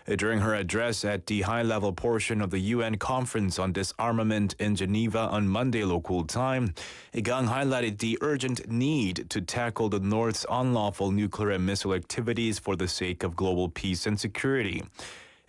During her address at the high-level portion of the UN Conference on Disarmament in Geneva on Monday local time, Gang highlighted the urgent need to tackle the North's unlawful nuclear and missile activities for the sake of global peace and security.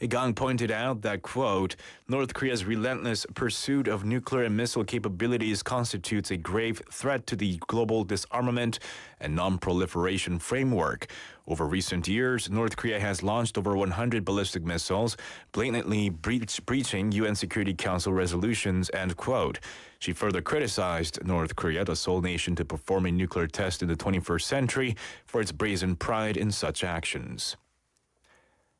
Gang pointed out that, quote, North Korea's relentless pursuit of nuclear and missile capabilities constitutes a grave threat to the global disarmament and non-proliferation framework. Over recent years, North Korea has launched over 100 ballistic missiles, blatantly breaching UN Security Council resolutions, end quote. She further criticized North Korea, the sole nation to perform a nuclear test in the 21st century, for its brazen pride in such actions.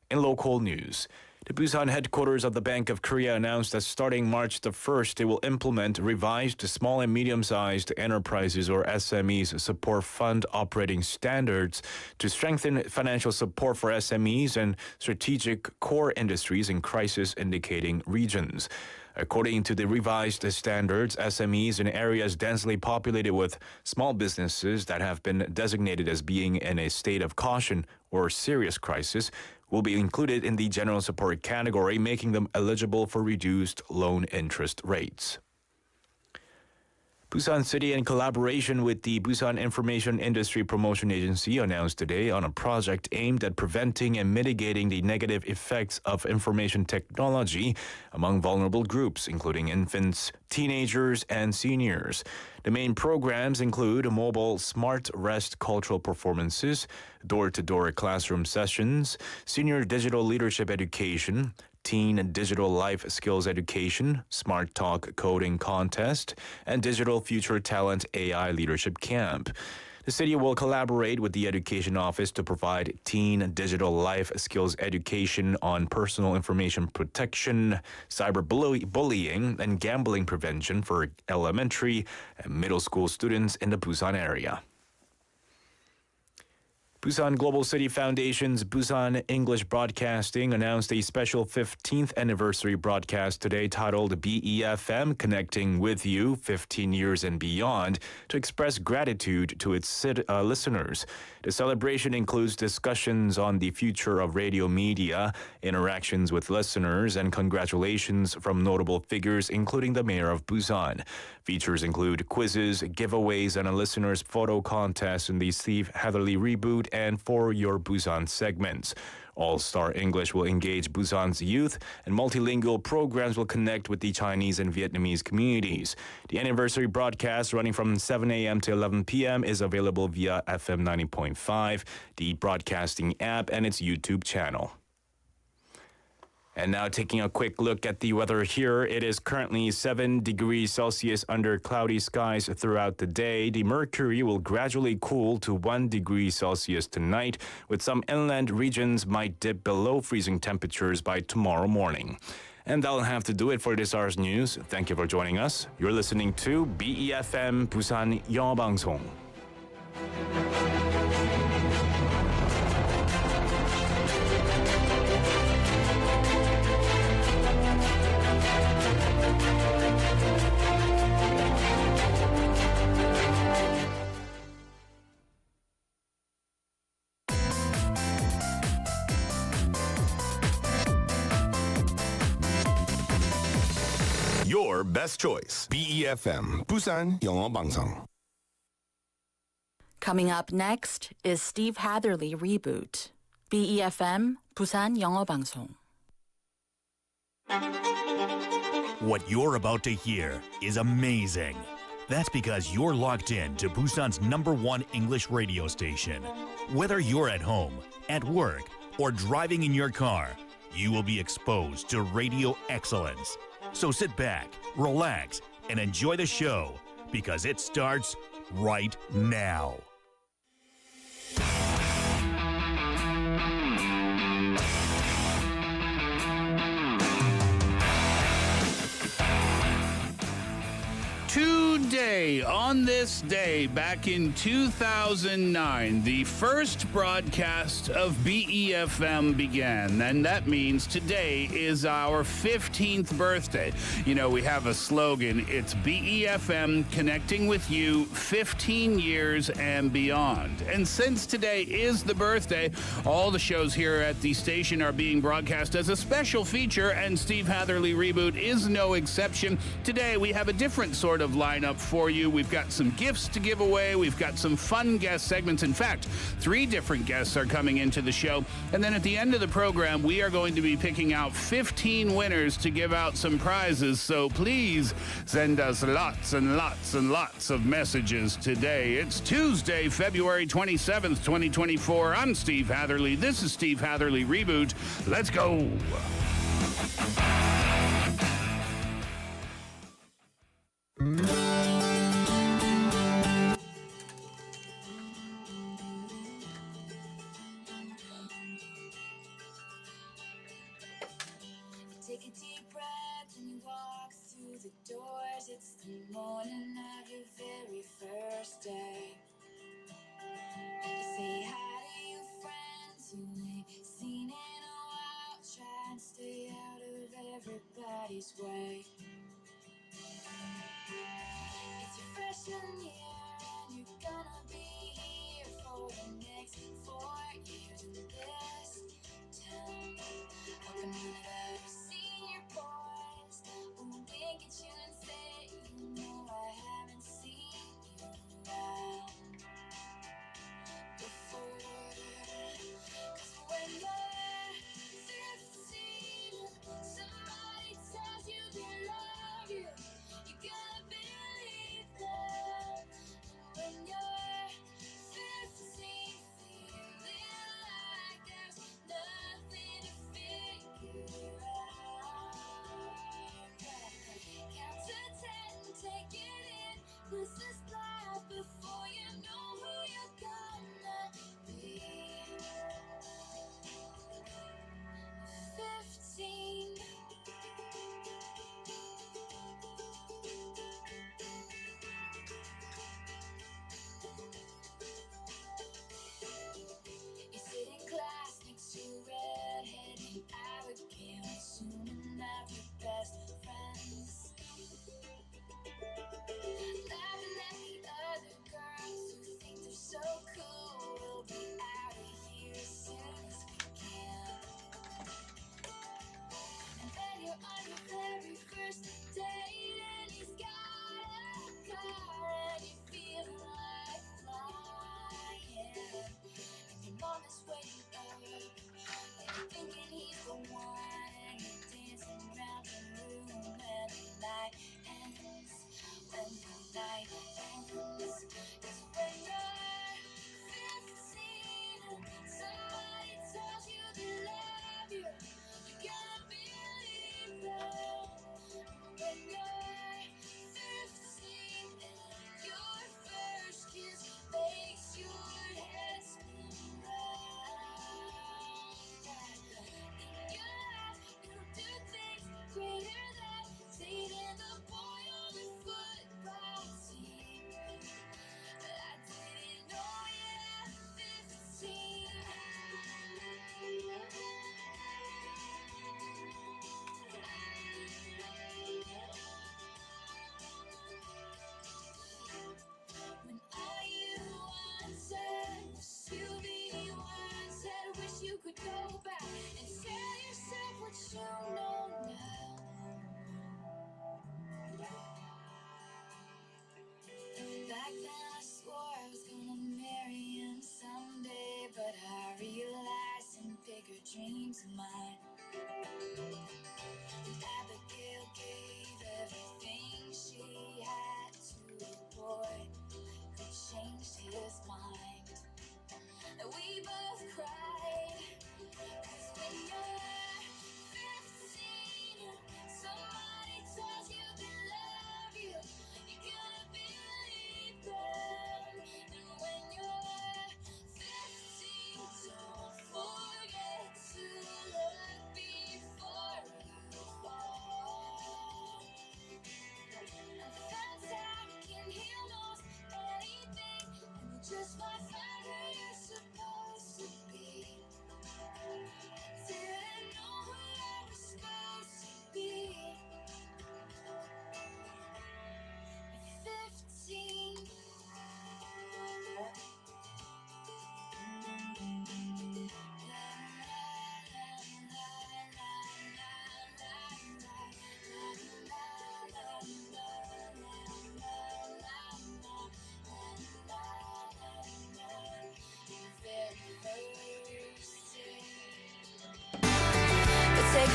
In local news, the Busan headquarters of the Bank of Korea announced that starting March the 1st, it will implement revised small and medium-sized enterprises or SMEs support fund operating standards to strengthen financial support for SMEs and strategic core industries in crisis-indicating regions. According to the revised standards, SMEs in areas densely populated with small businesses that have been designated as being in a state of caution or serious crisis will be included in the general support category, making them eligible for reduced loan interest rates. Busan City, in collaboration with the Busan Information Industry Promotion Agency, announced today on a project aimed at preventing and mitigating the negative effects of information technology among vulnerable groups, including infants, teenagers, and seniors. The main programs include mobile smart rest cultural performances, door-to-door classroom sessions, senior digital leadership education, teen digital life skills education, smart talk coding contest, and digital future talent AI leadership camp. The city will collaborate with the Education Office to provide teen digital life skills education on personal information protection, cyberbullying, and gambling prevention for elementary and middle school students in the Busan area. Busan Global City Foundation's Busan English Broadcasting announced a special 15th anniversary broadcast today titled BeFM Connecting with You 15 Years and Beyond to express gratitude to its listeners. The celebration includes discussions on the future of radio media, interactions with listeners, and congratulations from notable figures, including the mayor of Busan. Features include quizzes, giveaways, and a listener's photo contest in the Steve Hatherly Reboot and For Your Busan segments. All-Star English will engage Busan's youth, and multilingual programs will connect with the Chinese and Vietnamese communities. The anniversary broadcast, running from 7 a.m. to 11 p.m., is available via FM 90.5, the broadcasting app, and its YouTube channel. And now taking a quick look at the weather here. It is currently 7 degrees Celsius under cloudy skies throughout the day. The mercury will gradually cool to 1 degree Celsius tonight, with some inland regions might dip below freezing temperatures by tomorrow morning. And that'll have to do it for this hour's news. Thank you for joining us. You're listening to BeFM 부산영어방송. Your best choice. BeFM 부산영어방송. Coming up next is Steve Hatherly Reboot. BeFM 부산영어방송. What you're about to hear is amazing. That's because you're locked in to Busan's #1 English radio station. Whether you're at home, at work, or driving in your car, you will be exposed to radio excellence. So sit back, relax, and enjoy the show because it starts right now. Today Today, on this day, back in 2009, the first broadcast of BeFM began, and that means today is our 15th birthday. You know, we have a slogan, it's BeFM connecting with you 15 years and beyond. And since today is the birthday, all the shows here at the station are being broadcast as a special feature, and Steve Hatherly Reboot is no exception. Today, we have a different sort of lineup for you. We've got some gifts to give away. We've got some fun guest segments. In fact, 3 different guests are coming into the show. And then at the end of the program, we are going to be picking out 15 winners to give out some prizes. So please send us lots and lots and lots of messages today. It's Tuesday, February 27th, 2024. I'm Steve Hatherly. This is Steve Hatherly Reboot. Let's go. Take a deep breath and you walk through the doors. It's the morning of your very first day. You say hi to your friends who ain't seen in a while. Try and stay out of everybody's way. It's your freshman year and you're gonna be here for the next 4 years in this town. Welcome to the senior boys who wink at you and say, you know I haven't seen you around before. 'Cause when you're 15, somebody tells you they love you, you gotta believe them. And when you're 15, feeling like there's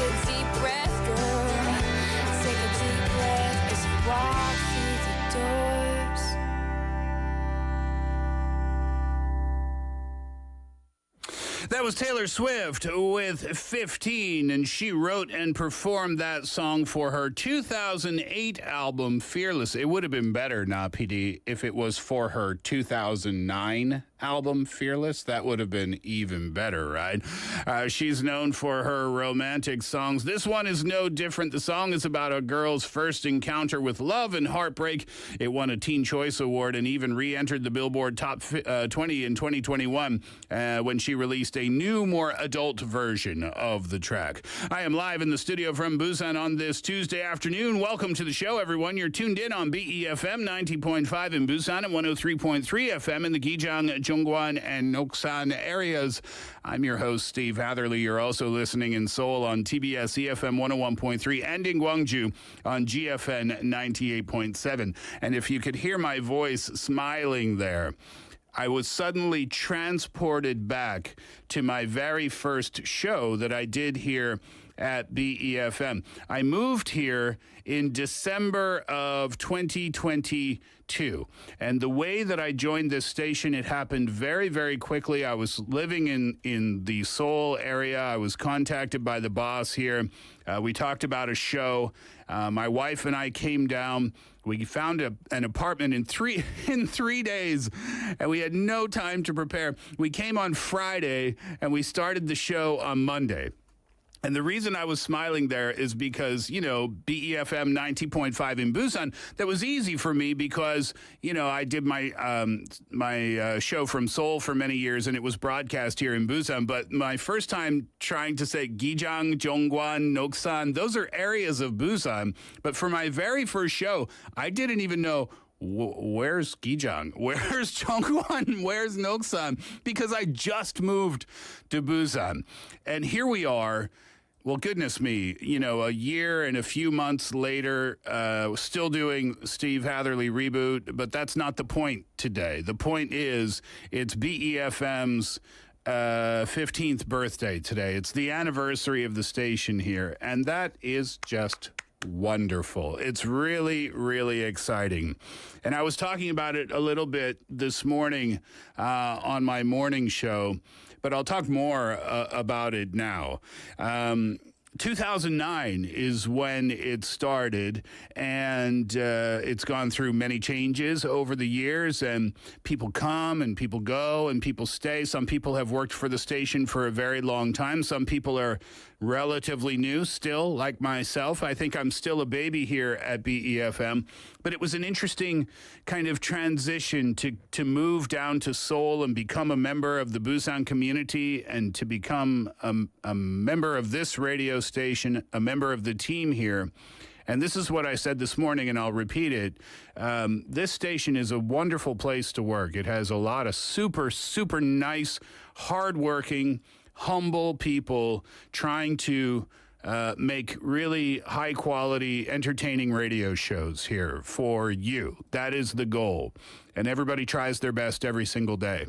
a deep breath, girl. Take a deep breath as you walk through the doors. That was Taylor Swift with 15, and she wrote and performed that song for her 2008 album, Fearless. It would have been better, PD, if it was for her 2009 album, Fearless. That would have been even better, right? She's known for her romantic songs. This one is no different. The song is about a girl's first encounter with love and heartbreak. It won a Teen Choice Award and even re-entered the Billboard Top 20 in 2021 when she released a new, more adult version of the track. I am live in the studio from Busan on this Tuesday afternoon. Welcome to the show, everyone. You're tuned in on BeFM 90.5 in Busan and 103.3 FM in the Gijang, Jungwon, and Noksan areas. I'm your host, Steve Hatherly. You're also listening in Seoul on TBS EFM 101.3 and in Gwangju on GFN 98.7. And if you could hear my voice smiling there, I was suddenly transported back to my very first show that I did here at BeFM. I moved here in December of 2022. And the way that I joined this station, it happened very, very quickly. I was living in the Seoul area. I was contacted by the boss here. We talked about a show. My wife and I came down. We found an apartment in three days, and we had no time to prepare. We came on Friday, and we started the show on Monday. And the reason I was smiling there is because, BeFM 90.5 in Busan, that was easy for me because, I did my show from Seoul for many years, and it was broadcast here in Busan. But my first time trying to say Gijang, Jongwan, Noksan, those are areas of Busan. But for my very first show, I didn't even know where's Gijang, where's Jongwon, where's Noksan, because I just moved to Busan. And here we are. Well, goodness me, a year and a few months later, still doing Steve Hatherly Reboot, but that's not the point today. The point is it's BeFM's 15th birthday today. It's the anniversary of the station here, and that is just wonderful. It's really, really exciting. And I was talking about it a little bit this morning on my morning show, but I'll talk more about it now. 2009 is when it started, and it's gone through many changes over the years, and people come and people go and people stay. Some people have worked for the station for a very long time. Some people are relatively new still, like myself. I think I'm still a baby here at BeFM, but it was an interesting kind of transition to move down to Seoul and become a member of the Busan community and to become a member of this radio station, a member of the team here. And this is what I said this morning, and I'll repeat it. This station is a wonderful place to work. It has a lot of super, super nice, hardworking, humble people trying to make really high-quality, entertaining radio shows here for you. That is the goal. And everybody tries their best every single day.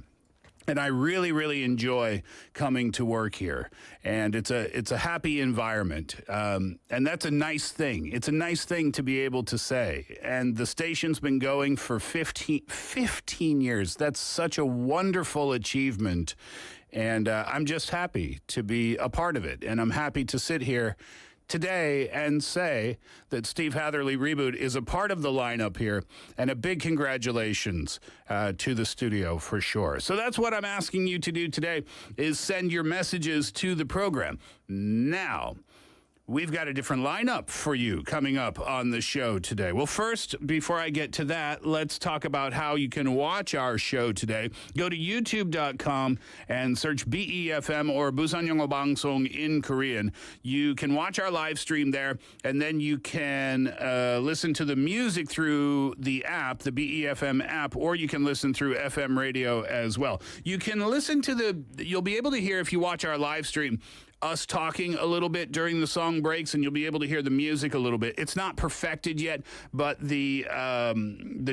And I really, really enjoy coming to work here. And it's a happy environment. And that's a nice thing. It's a nice thing to be able to say. And the station's been going for 15 years. That's such a wonderful achievement. And I'm just happy to be a part of it. And I'm happy to sit here today and say that Steve Hatherly Reboot is a part of the lineup here, and a big congratulations to the studio for sure. So that's what I'm asking you to do today, is send your messages to the program. Now, we've got a different lineup for you coming up on the show today. Well, first, before I get to that, let's talk about how you can watch our show today. Go to youtube.com and search BeFM or Busan영어방송 in Korean. You can watch our live stream there, and then you can listen to the music through the app, the BeFM app, or you can listen through FM radio as well. You can listen to you'll be able to hear, if you watch our live stream, us talking a little bit during the song breaks, and you'll be able to hear the music a little bit. It's not perfected yet, but the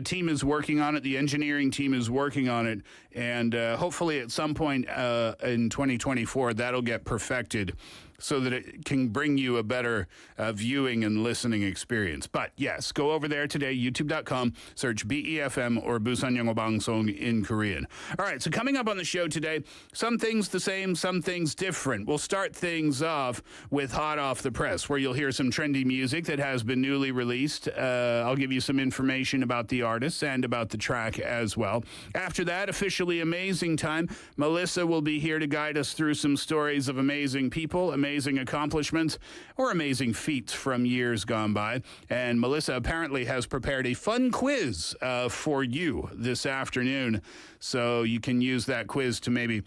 team is working on it. The engineering team is working on it, and hopefully at some point in 2024, that'll get perfected so that it can bring you a better viewing and listening experience. But yes, go over there today, youtube.com, search BeFM or 부산영어방송 in Korean. All right, so coming up on the show today, some things the same, some things different. We'll start things off with Hot Off the Press, where you'll hear some trendy music that has been newly released. I'll give you some information about the artists and about the track as well. After that, officially amazing time. Melissa will be here to guide us through some stories of amazing people, amazing accomplishments, or amazing feats from years gone by. And Melissa apparently has prepared a fun quiz for you this afternoon, so you can use that quiz to maybe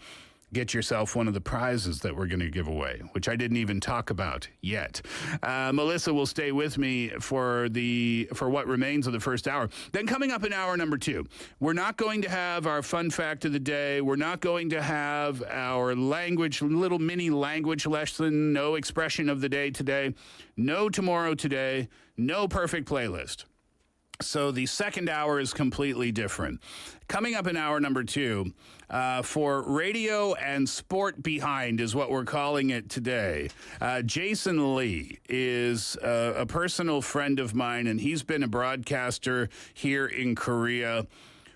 get yourself one of the prizes that we're going to give away, which I didn't even talk about yet. Melissa will stay with me for what remains of the first hour. Then coming up in hour number 2, we're not going to have our fun fact of the day. We're not going to have our little mini language lesson, no expression of the day today, no tomorrow today, no perfect playlist. So the second hour is completely different. Coming up in hour number 2, for Radio and Sport Behind is what we're calling it today. Jason Lee is a personal friend of mine, and he's been a broadcaster here in Korea.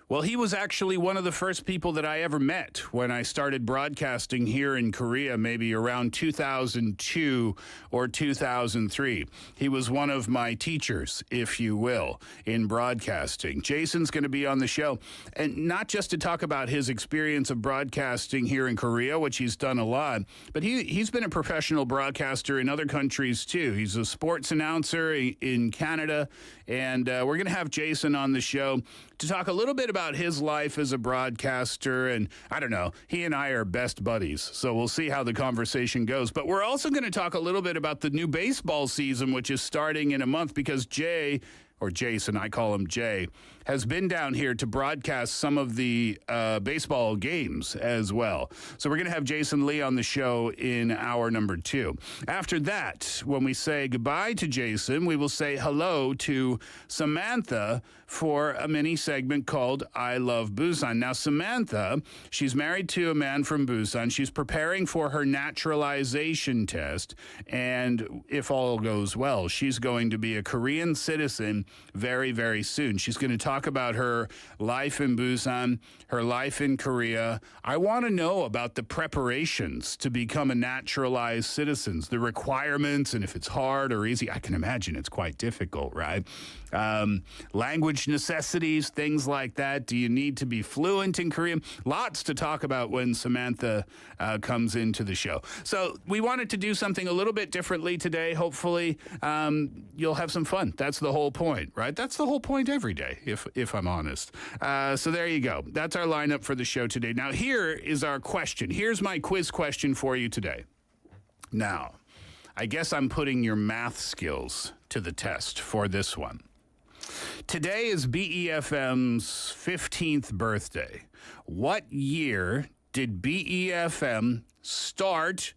Well, he was actually one of the first people that I ever met when I started broadcasting here in Korea, maybe around 2002 or 2003. He was one of my teachers, if you will, in broadcasting. Jason's going to be on the show, and not just to talk about his experience of broadcasting here in Korea, which he's done a lot, but he's been a professional broadcaster in other countries too. He's a sports announcer in Canada, and we're going to have Jason on the show to talk a little bit about his life as a broadcaster. And I don't know, he and I are best buddies, so we'll see how the conversation goes. But we're also going to talk a little bit about the new baseball season, which is starting in a month, because Jay, or Jason, I call him Jay, has been down here to broadcast some of the baseball games as well. So we're going to have Jason Lee on the show in hour number 2. After that, when we say goodbye to Jason, we will say hello to Samantha for a mini segment called I Love Busan. Now, Samantha, she's married to a man from Busan. She's preparing for her naturalization test, and if all goes well, she's going to be a Korean citizen very, very soon. She's going to talk about her life in Busan, her life in Korea. I want to know about the preparations to become a naturalized citizen, the requirements, and if it's hard or easy. I can imagine it's quite difficult, right? Language necessities, things like that. Do you need to be fluent in Korean? Lots to talk about when Samantha comes into the show. So we wanted to do something a little bit differently today. Hopefully you'll have some fun. That's the whole point, right? That's the whole point every day, if I'm honest. So there you go. That's our lineup for the show today. Now, here is our question. Here's my quiz question for you today. Now, I guess I'm putting your math skills to the test for this one. Today is BeFM's 15th birthday. What year did BeFM start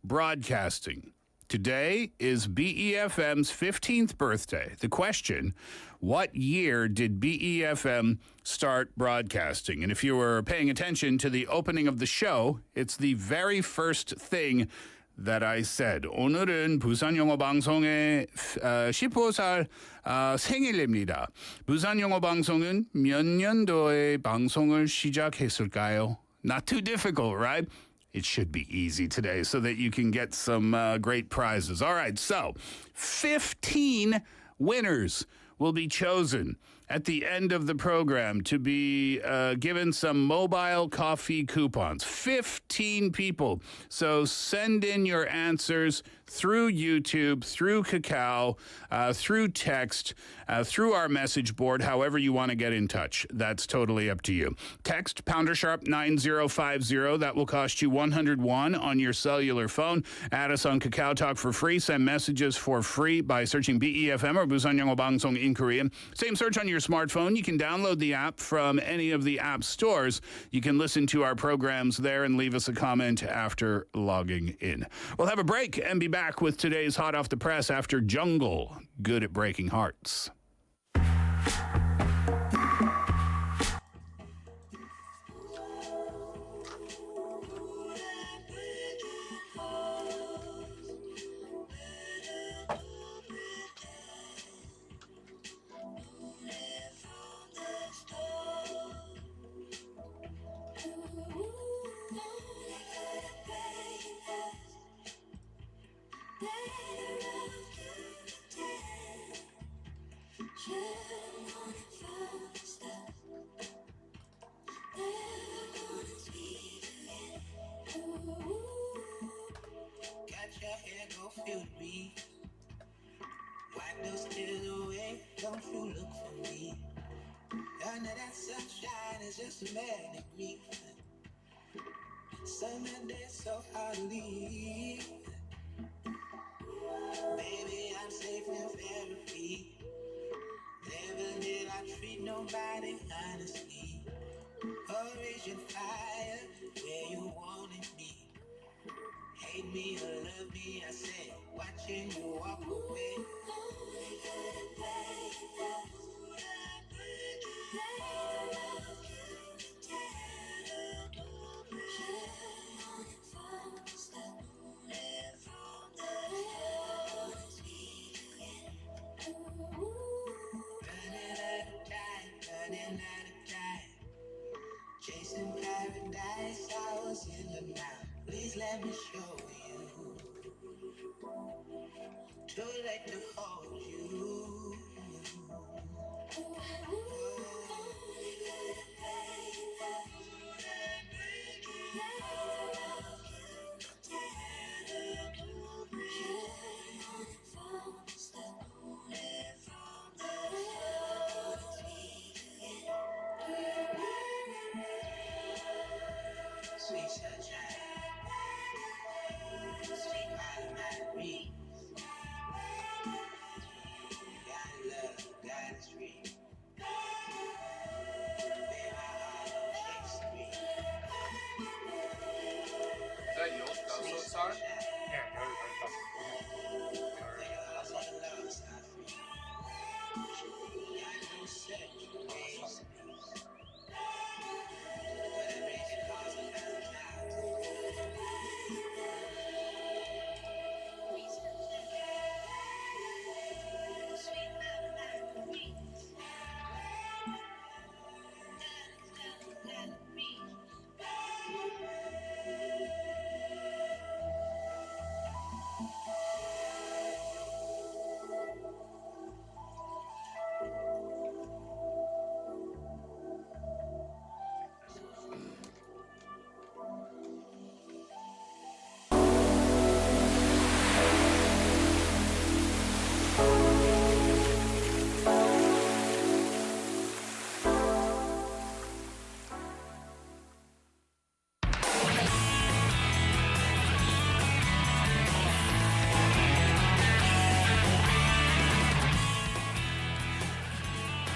broadcasting? Today is BeFM's 15th birthday. The question, what year did BeFM start broadcasting? And if you were paying attention to the opening of the show, it's the very first thing that I said. 오늘은 부산영어방송의 15살 생일입니다. 부산영어방송은 몇 년도에 방송을 시작했을까요? Not too difficult, right? It should be easy today so that you can get some great prizes. All right, so 15 winners will be chosen at the end of the program to be given some mobile coffee coupons. 15 people. So send in your answers through YouTube, through Kakao, through text, through our message board, however you want to get in touch. That's totally up to you. Text #9050. That will cost you 101 on your cellular phone. Add us on Kakao Talk for free. Send messages for free by searching BeFM or 부산영어방송 in Korean. Same search on your smartphone. You can download the app from any of the app stores. You can listen to our programs there and leave us a comment after logging in. We'll have a break and be back with today's Hot Off the Press after Jungle, Good at Breaking Hearts. Got your hair, go feel the breeze. Wipe those tears away, don't you look for me. Under that sunshine is just a magic grief. Summer day so hard to leave. Baby, I'm safe in therapy. Never did I treat nobody honestly. Origin fire, where you wanted me. Hate me or love me, I said, watching you walk away. Running out of time, chasing paradise, I was in the night. Please let me show you. Too late to hold you. Sweet sunshine, sweet automatic breeze. God love, God is free. Baby, my heart don't chase the breeze. Is that yours? That's what sorry?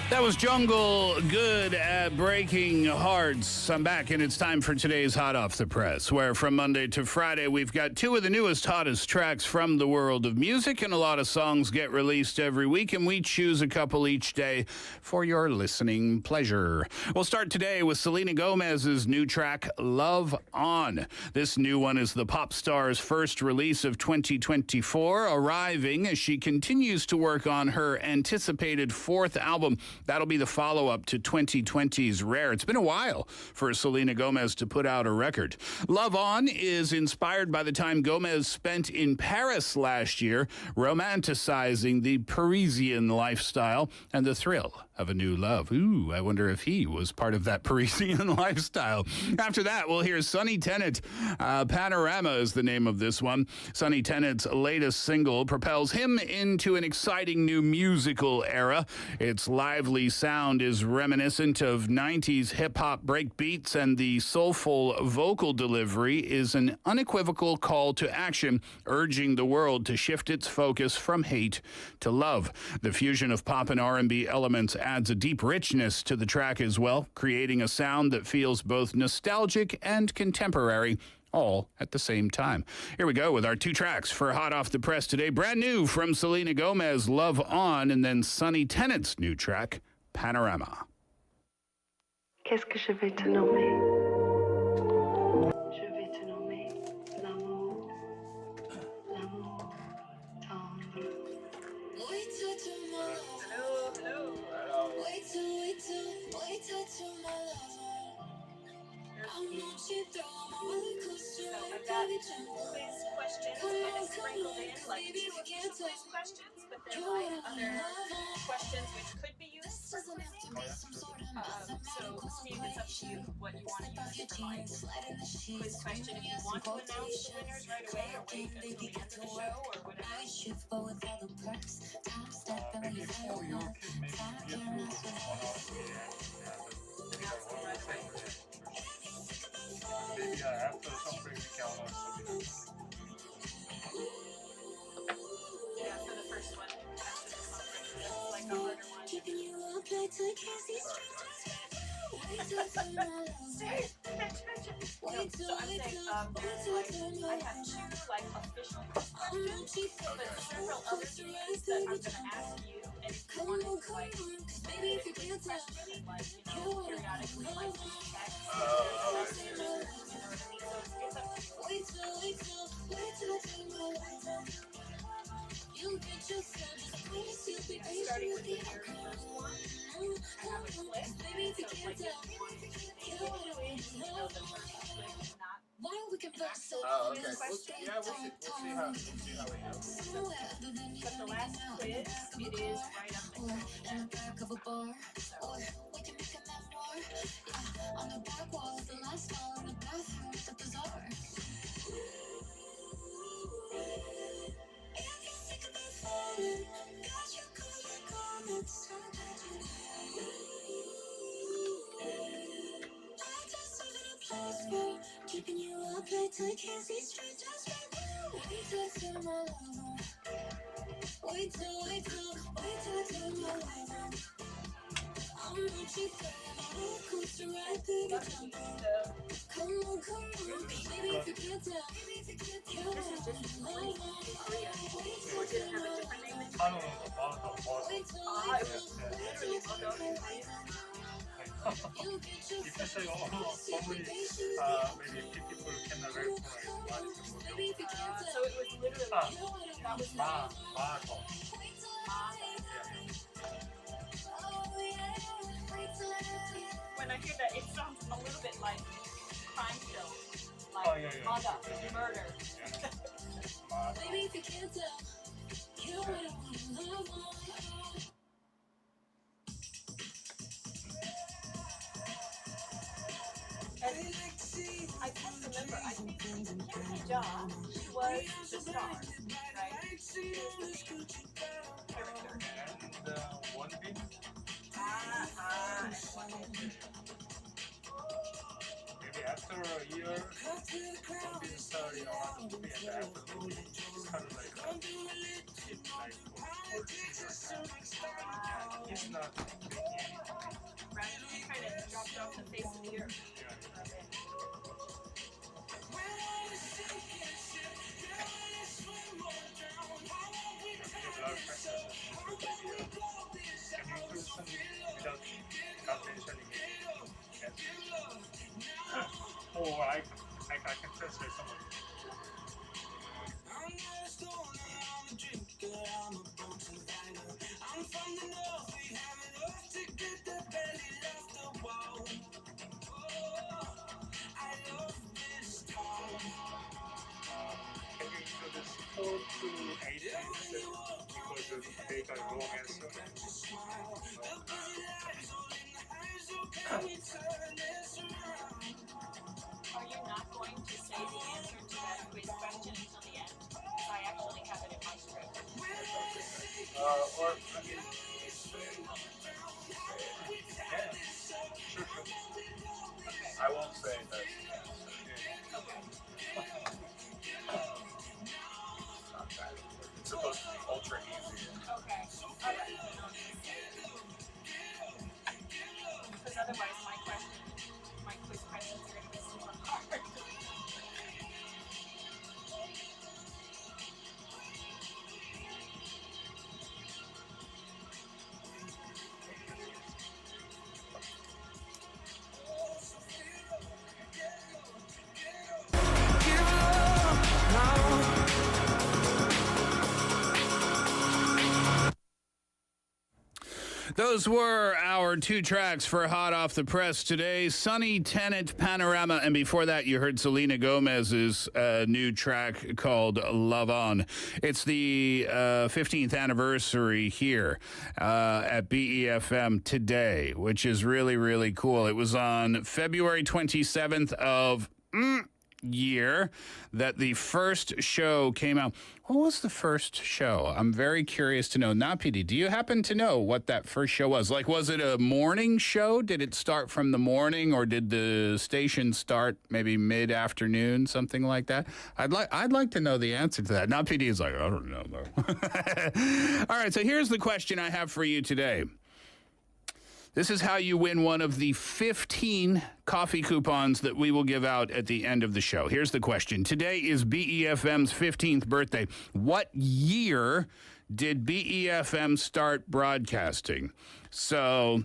That was Jungle, good at breaking hearts. I'm back, and it's time for today's Hot Off the Press, where from Monday to Friday, we've got two of the newest, hottest tracks from the world of music, and a lot of songs get released every week, and we choose a couple each day for your listening pleasure. We'll start today with Selena Gomez's new track, Love On. This new one is the pop star's first release of 2024, arriving as she continues to work on her anticipated fourth album. That'll be the follow-up to 2020's Rare. It's been a while for Selena Gomez to put out a record. Love On is inspired by the time Gomez spent in Paris last year, romanticizing the Parisian lifestyle and the thrill of a new love. Ooh, I wonder if he was part of that Parisian lifestyle. After that, we'll hear Sonny Tennant. Panorama is the name of this one. Sonny Tennant's latest single propels him into an exciting new musical era. Its lively sound is reminiscent of 90s hip-hop breakbeats, and the soulful vocal delivery is an unequivocal call to action, urging the world to shift its focus from hate to love. The fusion of pop and R&B elements adds a deep richness to the track as well, creating a sound that feels both nostalgic and contemporary, all at the same time. Here we go with our two tracks for Hot Off the Press today. Brand new from Selena Gomez, Love On, and then Sonny Tennant's new track, Panorama. Qu'est-ce que je vais te nommer? Je vais te nommer l'amour, l'amour tendre. Wait till tomorrow. Wait till tomorrow. I'm not cheap, though. I'm a roller coaster. I've got quiz questions kind of sprinkled in, like quiz questions, but there's like other questions which could be used for quizzing. So Steve, it's up to you what you want to use for like quiz question. If you want to announce the winners right away, or wait until the end of the show, or whatever. Maybe for you can maybe get to 1 hour. Maybe after some break we can announce. Yeah, for the first one, after the song break, that's like a harder one. Steve, pay attention. No, so I'm saying there's like I have 2 like official quiz questions, but several other things that I'm gonna ask you, and if you wanted to like maybe if you quiz question and like periodically like check answers, you know what I mean? So it's up to you. Starting with the very first one, I have a clip. So like if you want to know the first clip, not Oh, okay. We'll see how it goes. but the last quiz, it is right up there. Keeping you up late till I can't see straight, just right now. Wait till I feel my love. Wait till I feel my love. I'm not cheap, I'm not close to right, baby. Come on, baby, if you can't tell. This is just Korean. Or did it have a different name? I don't know. It was literally called out in Korean. If you say, only maybe people can recognize what is the movie. So it was literally, that was the when I hear that, it sounds a little bit like crime film, like murder. Baby, if you can't tell, you know what I want. And I can't remember, I think Kim Ja, she was the star, right? She was the character. And one bit. Maybe after a year, one bit started on the movie, and after the movie, it's kind of like he's not making anything. Right, he kind of dropped off the face of the earth. Without mentioning it. Or I can translate some of it. I'm from the north, we have enough to get the belly left the wall. I love this town. Can you introduce 4 to 8 things because they got wrong answer? Are you not going to say the answer to that quiz question until the end? I actually have it in my script. Or, I mean, yeah, sure. Okay. I won't say that. It's supposed to be ultra easy. Okay. All right. Because otherwise my quiz questions are going to be super hard. Those were our two tracks for Hot Off the Press today, Sunny Tenant Panorama, and before that you heard Selena Gomez's new track called Love On. It's the 15th anniversary here at BeFM today, which is really, really cool. It was on February 27th of year that the first show came out. What was the first show? I'm very curious to know. Napidi, do you happen to know what that first show was? Like, was it a morning show? Did it start from the morning, or did the station start maybe mid-afternoon, something like that? I'd like to know the answer to that. Napidi is like, I don't know, though. All right, so here's the question I have for you today. This is how you win one of the 15 coffee coupons that we will give out at the end of the show. Here's the question. Today is BeFM's 15th birthday. What year did BeFM start broadcasting? So,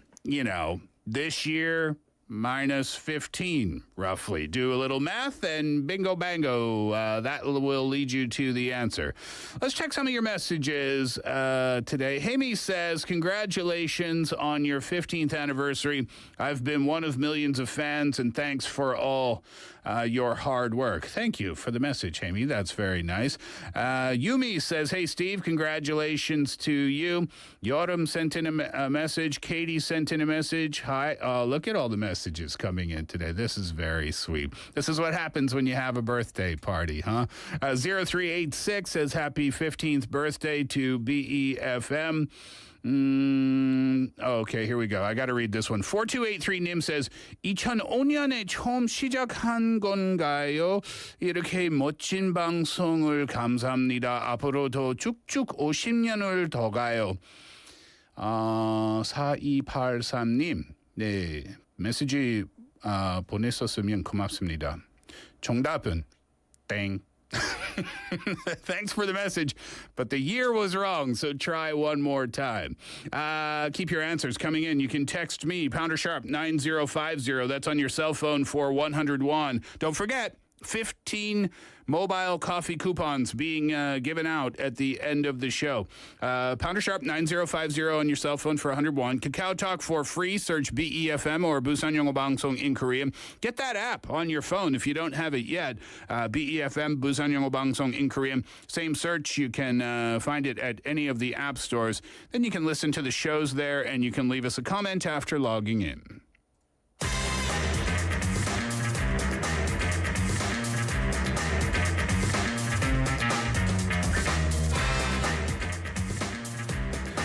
this year minus 15, roughly. Do a little math and bingo bango. That will lead you to the answer. Let's check some of your messages today. Hamy says, congratulations on your 15th anniversary. I've been one of millions of fans, and thanks for all your hard work. Thank you for the message, Hamy. That's very nice. Yumi says, hey, Steve, congratulations to you. Yoram sent in a message. Katie sent in a message. Hi. Look at all the messages coming in today. This is very sweet. This is what happens when you have a birthday party, huh? 0386 says, happy 15th birthday to BeFM. Okay, here we go. I got to read this one. 4283 님 says, 2005년에 처음 시작한 건가요? 이렇게 멋진 방송을 감사합니다. 앞으로 더 쭉쭉 50년을 더 가요. 4283님, 네, 메시지 보냈었으면 고맙습니다. 정답은 땡. Thanks for the message, but the year was wrong, so try one more time. Keep your answers coming in. You can text me, pounder sharp 9050. That's on your cell phone for 101. Don't forget, 15 mobile coffee coupons being given out at the end of the show. Pounder sharp 9050 on your cell phone for 101. Kakao Talk for free. Search BeFM or 부산영어방송 in Korean. Get that app on your phone if you don't have it yet. BeFM, 부산영어방송 in Korean. Same search. You can find it at any of the app stores. Then you can listen to the shows there, and you can leave us a comment after logging in.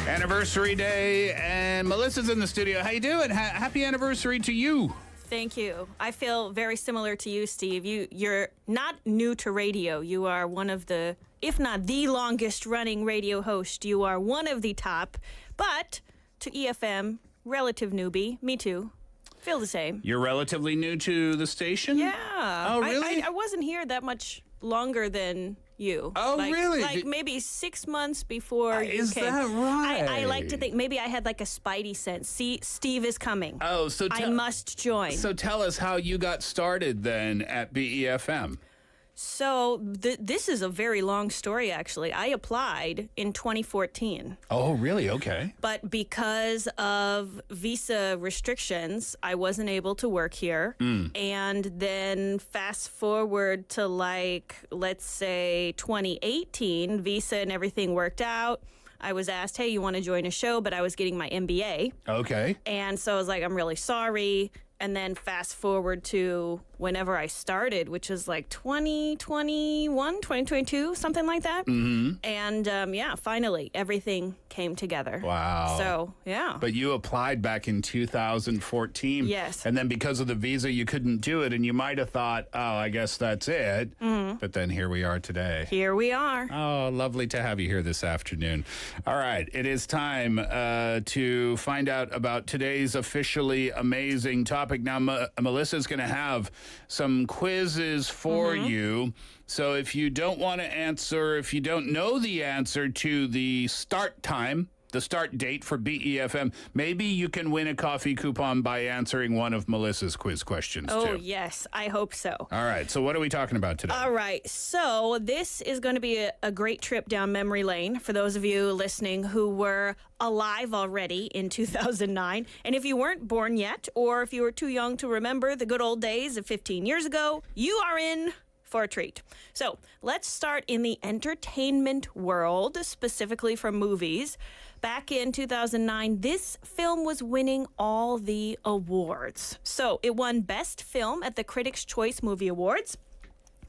Anniversary day, and Melissa's in the studio. How you doing? Happy anniversary to you. Thank you. I feel very similar to you, Steve. You're not new to radio. You are one of the, if not the longest running radio host. You are one of the top, but to EFM, relative newbie. Me too. Feel the same. You're relatively new to the station? Yeah. Oh, really? I wasn't here that much longer than you. Oh, really? Like maybe 6 months before you is came. That right? I like to think maybe I had like a spidey sense. See, Steve is coming. Oh, so I must join. So tell us how you got started then at BeFM. So this is a very long story, actually. I applied in 2014. Oh, really? Okay. But because of visa restrictions, I wasn't able to work here. And then fast forward to let's say 2018, visa and everything worked out. I was asked, hey, you want to join a show? But I was getting my MBA. Okay. And so I was like, I'm really sorry. And then fast forward to whenever I started, which is like 2021, 2022, something like that. Mm-hmm. And finally, everything came together. Wow. So, yeah. But you applied back in 2014. Yes. And then because of the visa, you couldn't do it. And you might have thought, oh, I guess that's it. Mm-hmm. But then here we are today. Here we are. Oh, lovely to have you here this afternoon. All right. It is time to find out about today's officially amazing topic. Now, Melissa's going to have some quizzes for you. So if you don't want to answer, if you don't know the answer to the start time the start date for BEFM. Maybe you can win a coffee coupon by answering one of Melissa's quiz questions, Oh, too. yes, I hope so. All right, so what are we talking about today? All right, so this is going to be a great trip down memory lane for those of you listening who were alive already in 2009. And if you weren't born yet, or if you were too young to remember the good old days of 15 years ago, you are in for a treat. So let's start in the entertainment world, specifically for movies. Back in 2009, this film was winning all the awards. So it won Best Film at the Critics' Choice Movie Awards,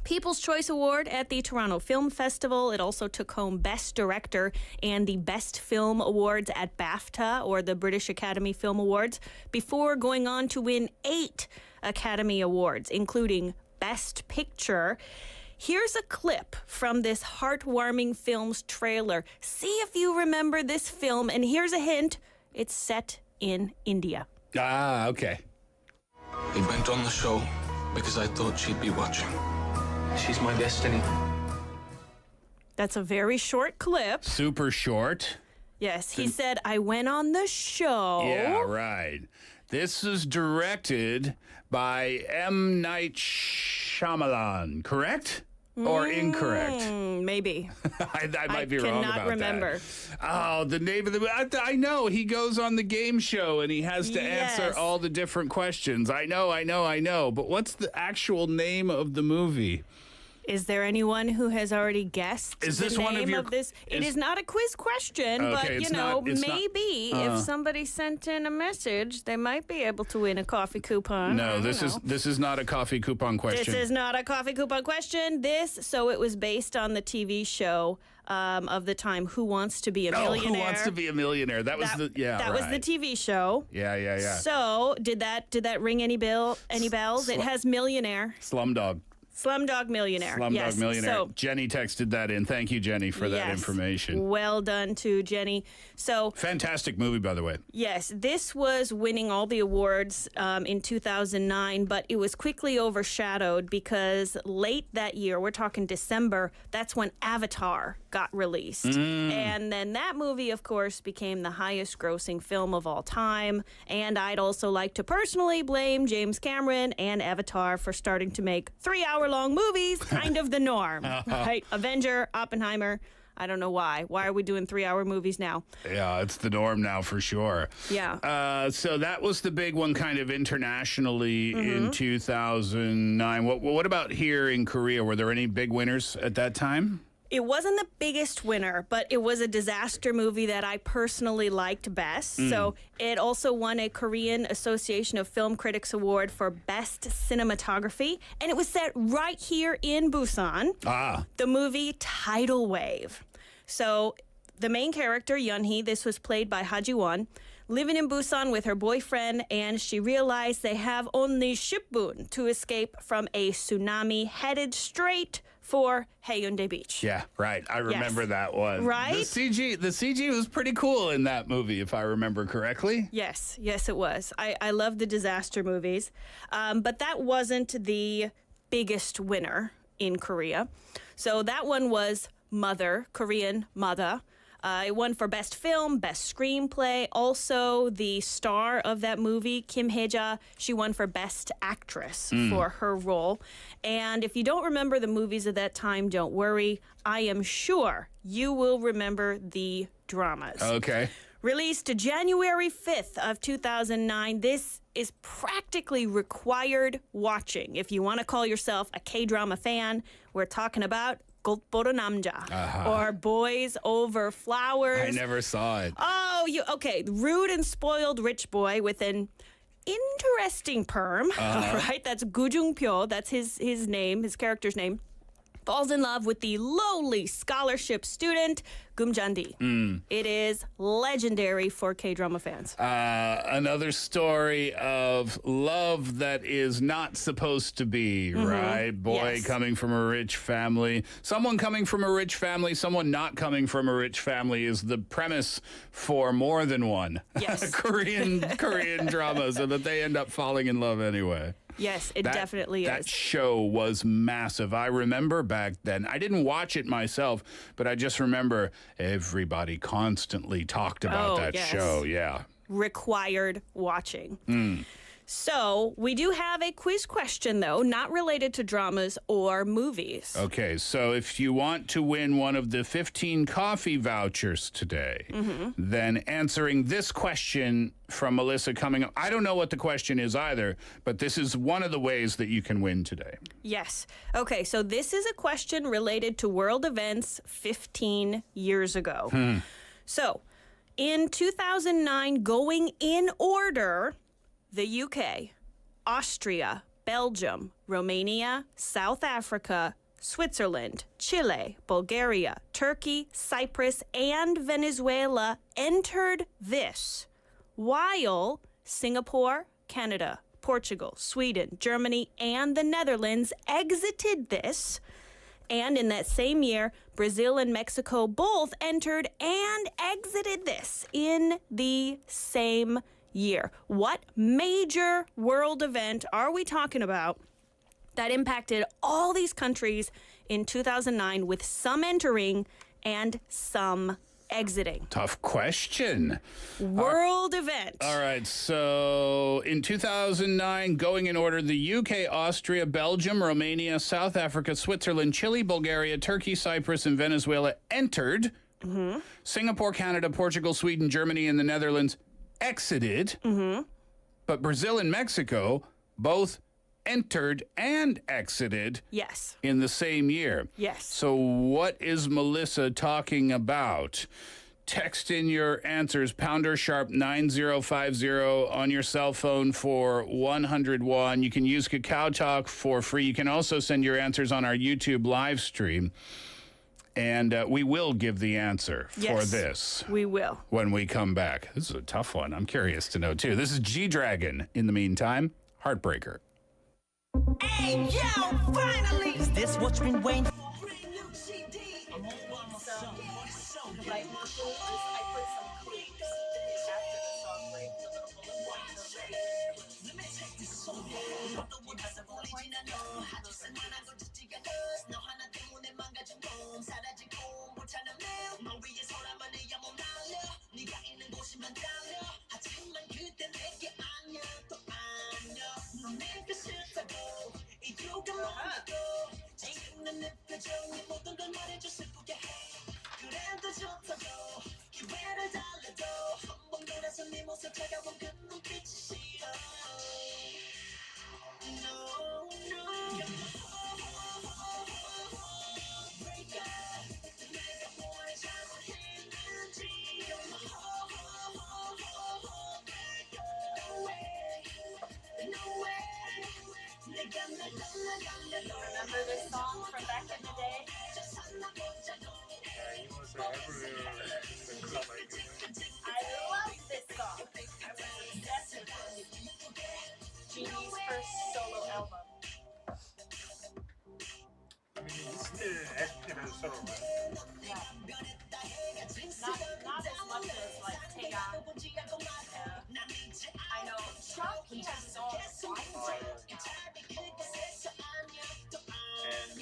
People's Choice Award at the Toronto Film Festival. It also took home Best Director and the Best Film Awards at BAFTA, or the British Academy Film Awards, before going on to win 8 Academy Awards, including Best Picture. Here's a clip from this heartwarming film's trailer. See if you remember this film, and here's a hint. It's set in India. Ah, okay. I went on the show because I thought she'd be watching. She's my destiny. That's a very short clip. Super short. Yes, he said, I went on the show. Yeah, right. This is directed by M. Night Shyamalan, correct? Or incorrect? Maybe. I might be wrong about cannot remember. that. Oh, the name of the... I know. He goes on the game show and he has to answer Yes. all the different questions. I know. But what's the actual name of the movie? Is there anyone who has already guessed Is the this name one of your- this? It is not a quiz question, but Okay, you it's know, not- it's not- maybe if somebody sent in a message, they might be able to win a coffee coupon. I No, don't know. this is not a coffee coupon question. This is not a coffee coupon question. So it was based on the TV show of the time, Who Wants to Be a Millionaire? Who Wants to Be a Millionaire? That was That was the TV show. Yeah. So did that ring any bells? It has millionaire. Slumdog Millionaire. Slumdog Millionaire. So, Jenny texted that in. Thank you, Jenny, for that yes. information. Well done to Jenny. So, Fantastic movie, by the way. yes, this was winning all the awards in 2009, but it was quickly overshadowed because late that year, we're talking December, that's when Avatar got released. And then that movie, of course, became the highest grossing film of all time. And I'd also like to personally blame James Cameron and Avatar for starting to make 3-hour-long movies, kind of the norm, right? Avenger, Oppenheimer. I don't know why. Why are we doing 3-hour movies now? Yeah, it's the norm now for sure. Yeah. So that was the big one kind of internationally in 2009. What about here in Korea? Were there any big winners at that time? It wasn't the biggest winner, but it was a disaster movie that I personally liked best. So it also won a Korean Association of Film Critics Award for Best Cinematography, and it was set right here in Busan. The movie Tidal Wave. So the main character, Yeon-hee, this was played by Ha Ji-won, living in Busan with her boyfriend, and she realized they have only shipboon to escape from a tsunami headed straight for Haeundae Beach. Yeah, right. I remember that one. Right? The CG was pretty cool in that movie, if I remember correctly. Yes, it was. I love the disaster movies. But that wasn't the biggest winner in Korea. So that one was Mother, Korean Mother. It won for Best Film, Best Screenplay. Also, the star of that movie, Kim Hae-ja, she won for Best Actress for her role. And if you don't remember the movies of that time, don't worry. I am sure you will remember the dramas. Okay. Released January 5th of 2009, this is practically required watching. If you want to call yourself a K-drama fan, we're talking about Golporo Namja, or Boys Over Flowers. I never saw it. Oh, okay. Rude and spoiled rich boy with an interesting perm. All right, that's Gu Jung-pyo. That's his name, his character's name. Falls in love with the lowly scholarship student, Gum Jandi. It is legendary for K-drama fans. Another story of love that is not supposed to be, right? Boy Yes. coming from a rich family. Someone coming from a rich family, someone not coming from a rich family is the premise for more than one Yes. Korean drama, so that they end up falling in love anyway. Yes, it definitely that is. show was massive. I remember back then. I didn't watch it myself, but I just remember everybody constantly talked about that show. Yeah. Required watching. So we do have a quiz question, though, not related to dramas or movies. Okay, so if you want to win one of the 15 coffee vouchers today, then answering this question from Melissa coming up. I don't know what the question is either, but this is one of the ways that you can win today. Yes. Okay, so this is a question related to world events 15 years ago. So in 2009, going in order, the UK, Austria, Belgium, Romania, South Africa, Switzerland, Chile, Bulgaria, Turkey, Cyprus, and Venezuela entered this, while Singapore, Canada, Portugal, Sweden, Germany, and the Netherlands exited this. And in that same year, Brazil and Mexico both entered and exited this in the same year. What major world event are we talking about that impacted all these countries in 2009 with some entering and some exiting? Tough question. World event. All right, so in 2009, going in order, the UK, Austria, Belgium, Romania, South Africa, Switzerland, Chile, Bulgaria, Turkey, Cyprus, and Venezuela entered. Singapore, Canada, Portugal, Sweden, Germany, and the Netherlands exited. But Brazil and Mexico both entered and exited Yes. in the same year. Yes. So what is Melissa talking about? Text in your answers, pounder sharp 9050 on your cell phone for 101. You can use Kakao Talk for free. You can also send your answers on our YouTube live stream. And we will give the answer for this. We will. When we come back. This is a tough one. I'm curious to know, too. This is G-Dragon. In the meantime, Heartbreaker. Hey, yo, finally! Is this what's been waiting for? Like, I put some clips after the song, like the little bullet points of it. Let me take this song. Remember this song from back in the day? Yeah, he was everywhere in the club, I guess. I love this song. I was obsessed with it. Genie's first solo album. I mean, he's still active as solo, right? Yeah. Not as much as like Taeyang. I know Chuck, he has his own song. And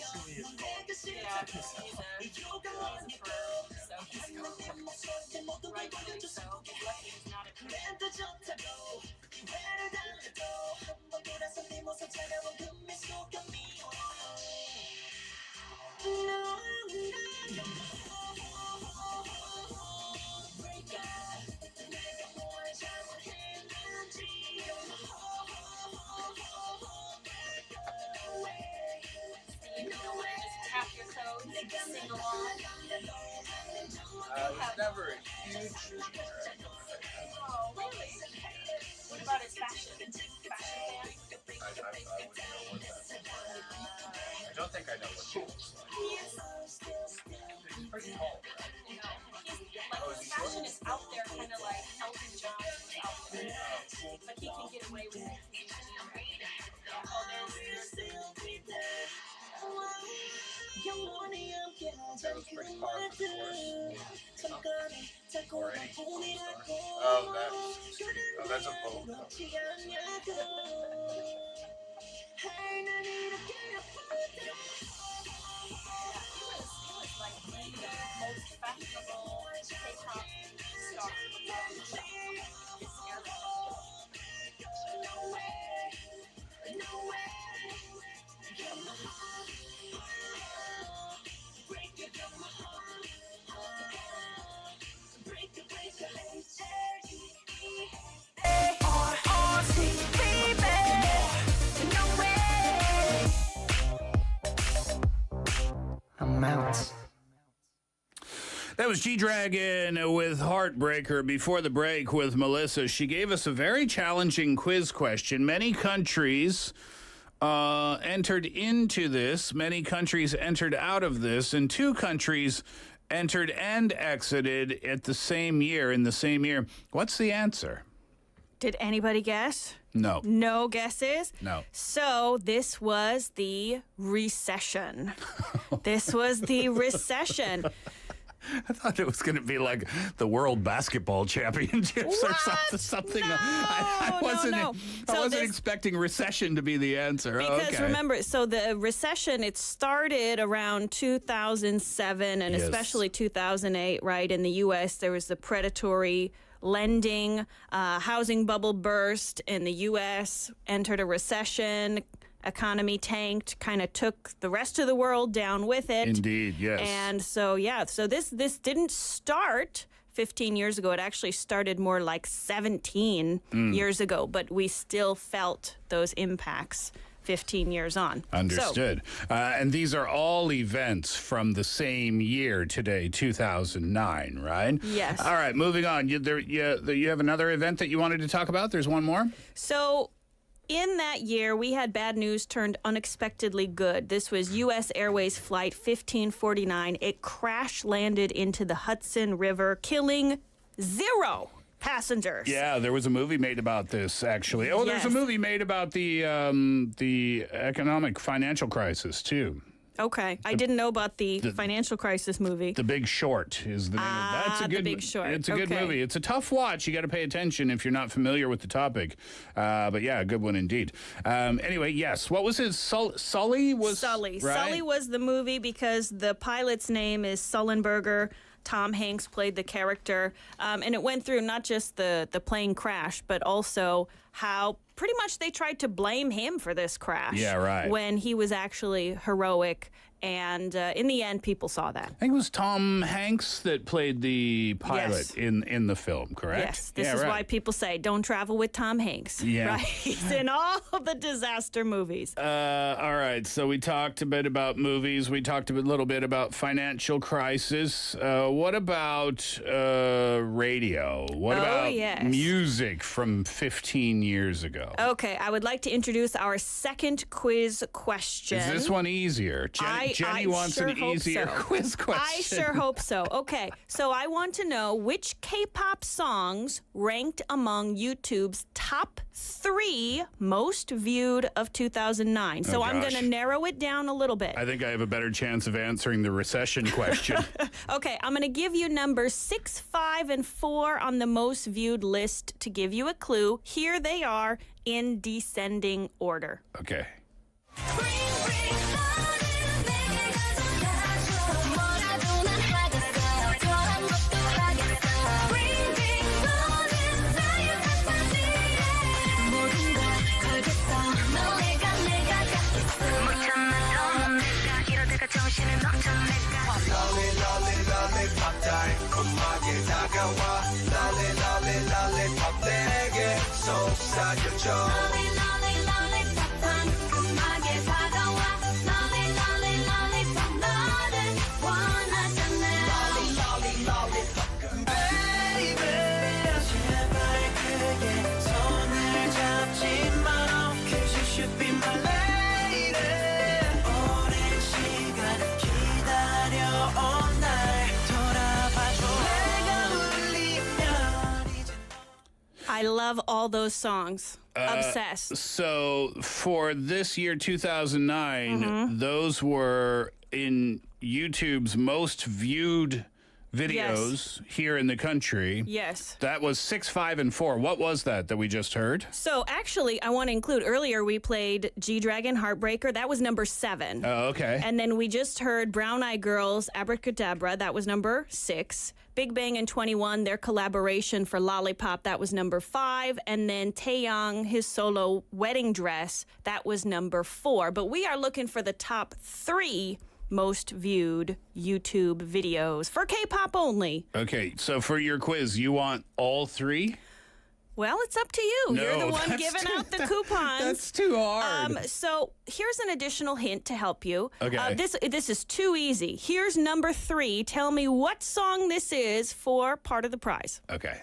Sumi is gone. Yeah, he's a pro, so he's cool. Rightfully so. He's lucky he's not a creator. You know when I just tap your toes, sing along. I was never a huge Oh, really? What about his fashion? Fashion fan? I wouldn't know what that is. I don't think I know what she looks like. He's pretty tall, right? Like his fashion is out there, kind of like Elton John was out there. But he can get away with it. Oh, there's That was pretty hard, of course. Or any Oh, that's a Vogue. like the most fashionable K-pop star of his era. That was G-Dragon with Heartbreaker. Before the break with Melissa, she gave us a very challenging quiz question. Many countries entered into this. Many countries entered out of this. And 2 countries entered and exited at the same year, in the same year. What's the answer? Did anybody guess? No. No guesses? No. So this was the recession. This was the recession. I thought it was going to be like the World Basketball Championships or something. No, I wasn't, no. I So wasn't expecting recession to be the answer. Because okay. remember, so the recession, it started around 2007 and Yes. especially 2008, right? In the U.S., there was the predatory lending, housing bubble burst in the U.S., entered a recession, economy tanked, kind of took the rest of the world down with it. Indeed, yes. And so, yeah, so this didn't start 15 years ago. It actually started more like 17 years ago, but we still felt those impacts 15 years on. Understood. And these are all events from the same year today, 2009, right? Yes. All right, moving on. You have another event that you wanted to talk about? There's one more? So in that year, we had bad news turned unexpectedly good. This was U.S. Airways Flight 1549. It crash landed into the Hudson River, killing 0 passengers. Yeah, there was a movie made about this, actually. Oh, there's a Yes. movie made about the economic financial crisis, too. Okay. I didn't know about the financial crisis movie. The Big Short is the name of it. That's a The good Big Short. It's a good Okay. movie. It's a tough watch. You got to pay attention if you're not familiar with the topic. But yeah, a good one indeed. Anyway, yes. What was his Sully was Sully. Right? Sully was the movie because the pilot's name is Sullenberger. Tom Hanks played the character. And it went through not just the plane crash, but also how pretty much they tried to blame him for this crash. Yeah, right. When he was actually heroic. And in the end, people saw that. I think it was Tom Hanks that played the pilot Yes. in the film, correct? Yes, this is why people say don't travel with Tom Hanks. Yeah. Right? He's in all the disaster movies. All right, so we talked a bit about movies. We talked a little bit about financial crisis. What about radio? What about yes. music from 15 years ago? Okay, I would like to introduce our second quiz question. Is this one easier? Jenny wants sure an hope easier so. quiz question. I sure hope so. Okay, so I want to know which K-pop songs ranked among YouTube's top 3 most viewed of 2009. So I'm going gosh. to narrow it down a little bit. I think I have a better chance of answering the recession question. Okay, I'm going to give you numbers 6, 5, and 4 on the most viewed list to give you a clue. Here they are in descending order. Okay. I love all those songs. Obsessed. So for this year, 2009, Mm-hmm. those were in YouTube's most viewed videos here in the country. Yes. That was 6, 5, and 4. What was that we just heard? So actually, I want to include earlier we played G-Dragon Heartbreaker. That was number 7. Oh, okay. And then we just heard Brown Eyed Girls Abracadabra. That was number 6. Big Bang and 21, their collaboration for Lollipop. That was number 5. And then Taeyang, his solo Wedding Dress. That was number 4. But we are looking for the top 3 most viewed YouTube videos for K-pop only. Okay, so for your quiz, you want all 3? Well, it's up to you. No, You're the one that's giving too- out the coupons. That's too hard. So here's an additional hint to help you. Okay. This is too easy. Here's number 3. Tell me what song this is for part of the prize. Okay.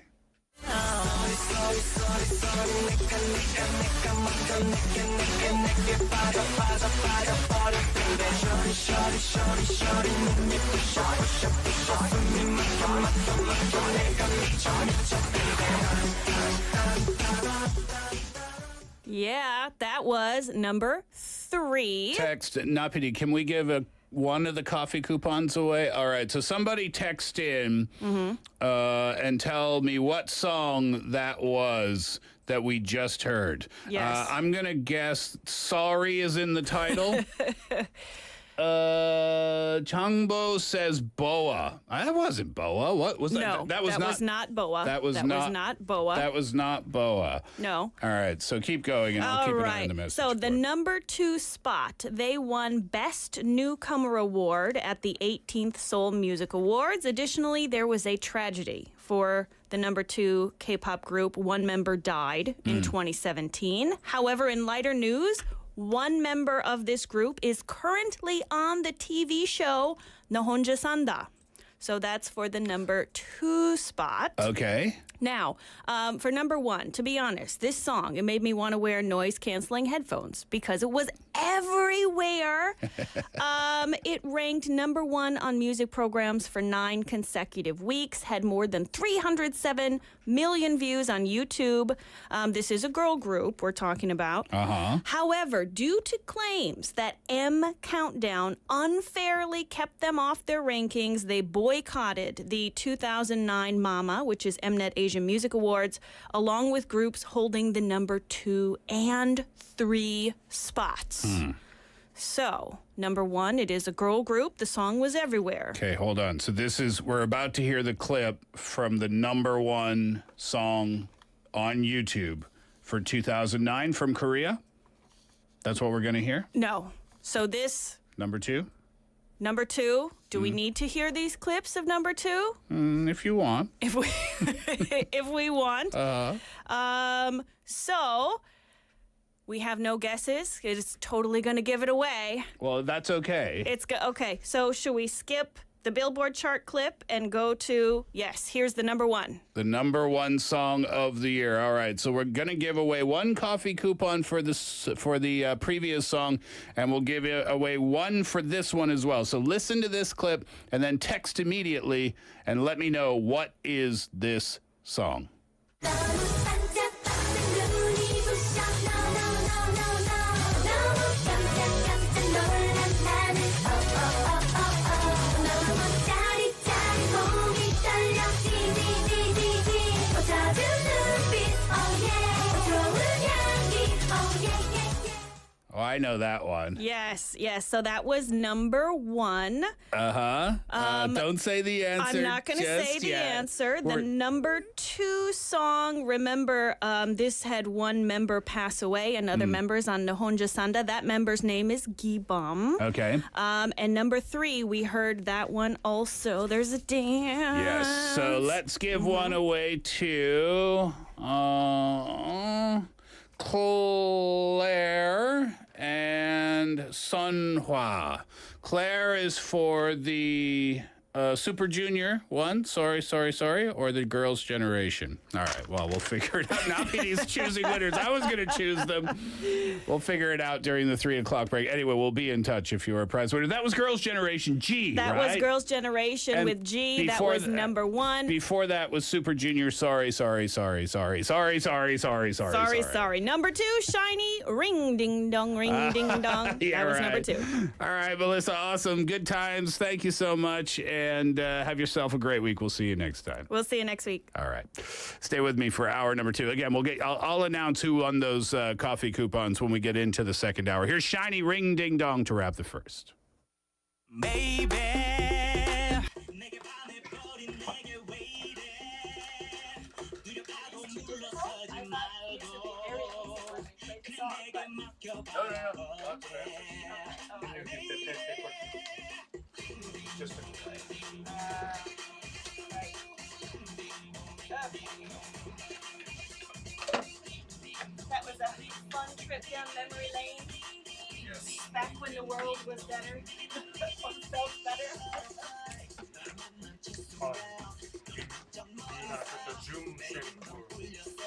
Yeah, that was number 3. Text, Napidi, can we give one of the coffee coupons away? All right, so somebody text in and tell me what song that was that we just heard. Yes. I'm going to guess Sorry is in the title. Changbo says Boa. That wasn't Boa. What was that? No, that was not Boa. That was not Boa. That was not Boa. No. All right, so keep going and I'll keep an eye on the message. So the number 2 spot, they won Best Newcomer Award at the 18th Seoul Music Awards. Additionally, there was a tragedy for the number 2 K-pop group. One member died in 2017. However, in lighter news, one member of this group is currently on the TV show 너 혼자 산다. So that's for the number 2 spot. Okay. Now, for number 1, to be honest, this song, it made me want to wear noise-canceling headphones because it was everywhere. It ranked number 1 on music programs for 9 consecutive weeks, had more than 307 million views on YouTube. This is a girl group we're talking about. However, due to claims that M Countdown unfairly kept them off their rankings, they boycotted the 2009 Mama, which is Mnet Asian Music Awards, along with groups holding the number 2 and 3 spots. So, number 1, it is a girl group. The song was everywhere. Okay, hold on. So we're about to hear the clip from the number 1 song on YouTube for 2009 from Korea. That's what we're going to hear? No. So this... Number 2? Number 2, do we need to hear these clips of number 2? If you want. If we if we want. So we have no guesses. It's totally going to give it away. Well, that's okay. Okay. So should we skip the Billboard chart clip and go to, yes, here's the number 1. The number 1 song of the year. All right, so we're going to give away 1 coffee coupon for the previous song, and we'll give away 1 for this one as well. So listen to this clip and then text immediately and let me know what is this song. Oh, I know that one. Yes. So that was number 1. Don't say the answer. I'm not going to say the yet. answer. The number 2 song, remember, this had one member pass away, another member's on 너 혼자 산다. That member's name is Gibam. Okay. And number 3, we heard that one also. There's a dance. Yes. So let's give one away to Claire and Sunhwa. Claire is for the Super Junior one, sorry, or the Girls' Generation. All right, well, we'll figure it out. Now that he's choosing winners, I was going to choose them. We'll figure it out during the 3 o'clock break. Anyway, we'll be in touch if you are a prize winner. That was Girls' Generation G, That right? was Girls' Generation And with G. That before was number 1. Before that was Super Junior. Sorry. Sorry. Number 2, Shiny, ring ding dong, ring ding dong. Yeah, that was right. number 2. All right, Melissa, awesome. Good times. Thank you so much. And and have yourself a great week. We'll see you next time. We'll see you next week. All right. Stay with me for hour number 2. Again, I'll announce who won those coffee coupons when we get into the second hour. Here's Shiny Ring Ding Dong to wrap the first. Baby. That was a fun trip down memory lane. Yes. Back when the world was better. Felt better. Zoom sharing for Facebook.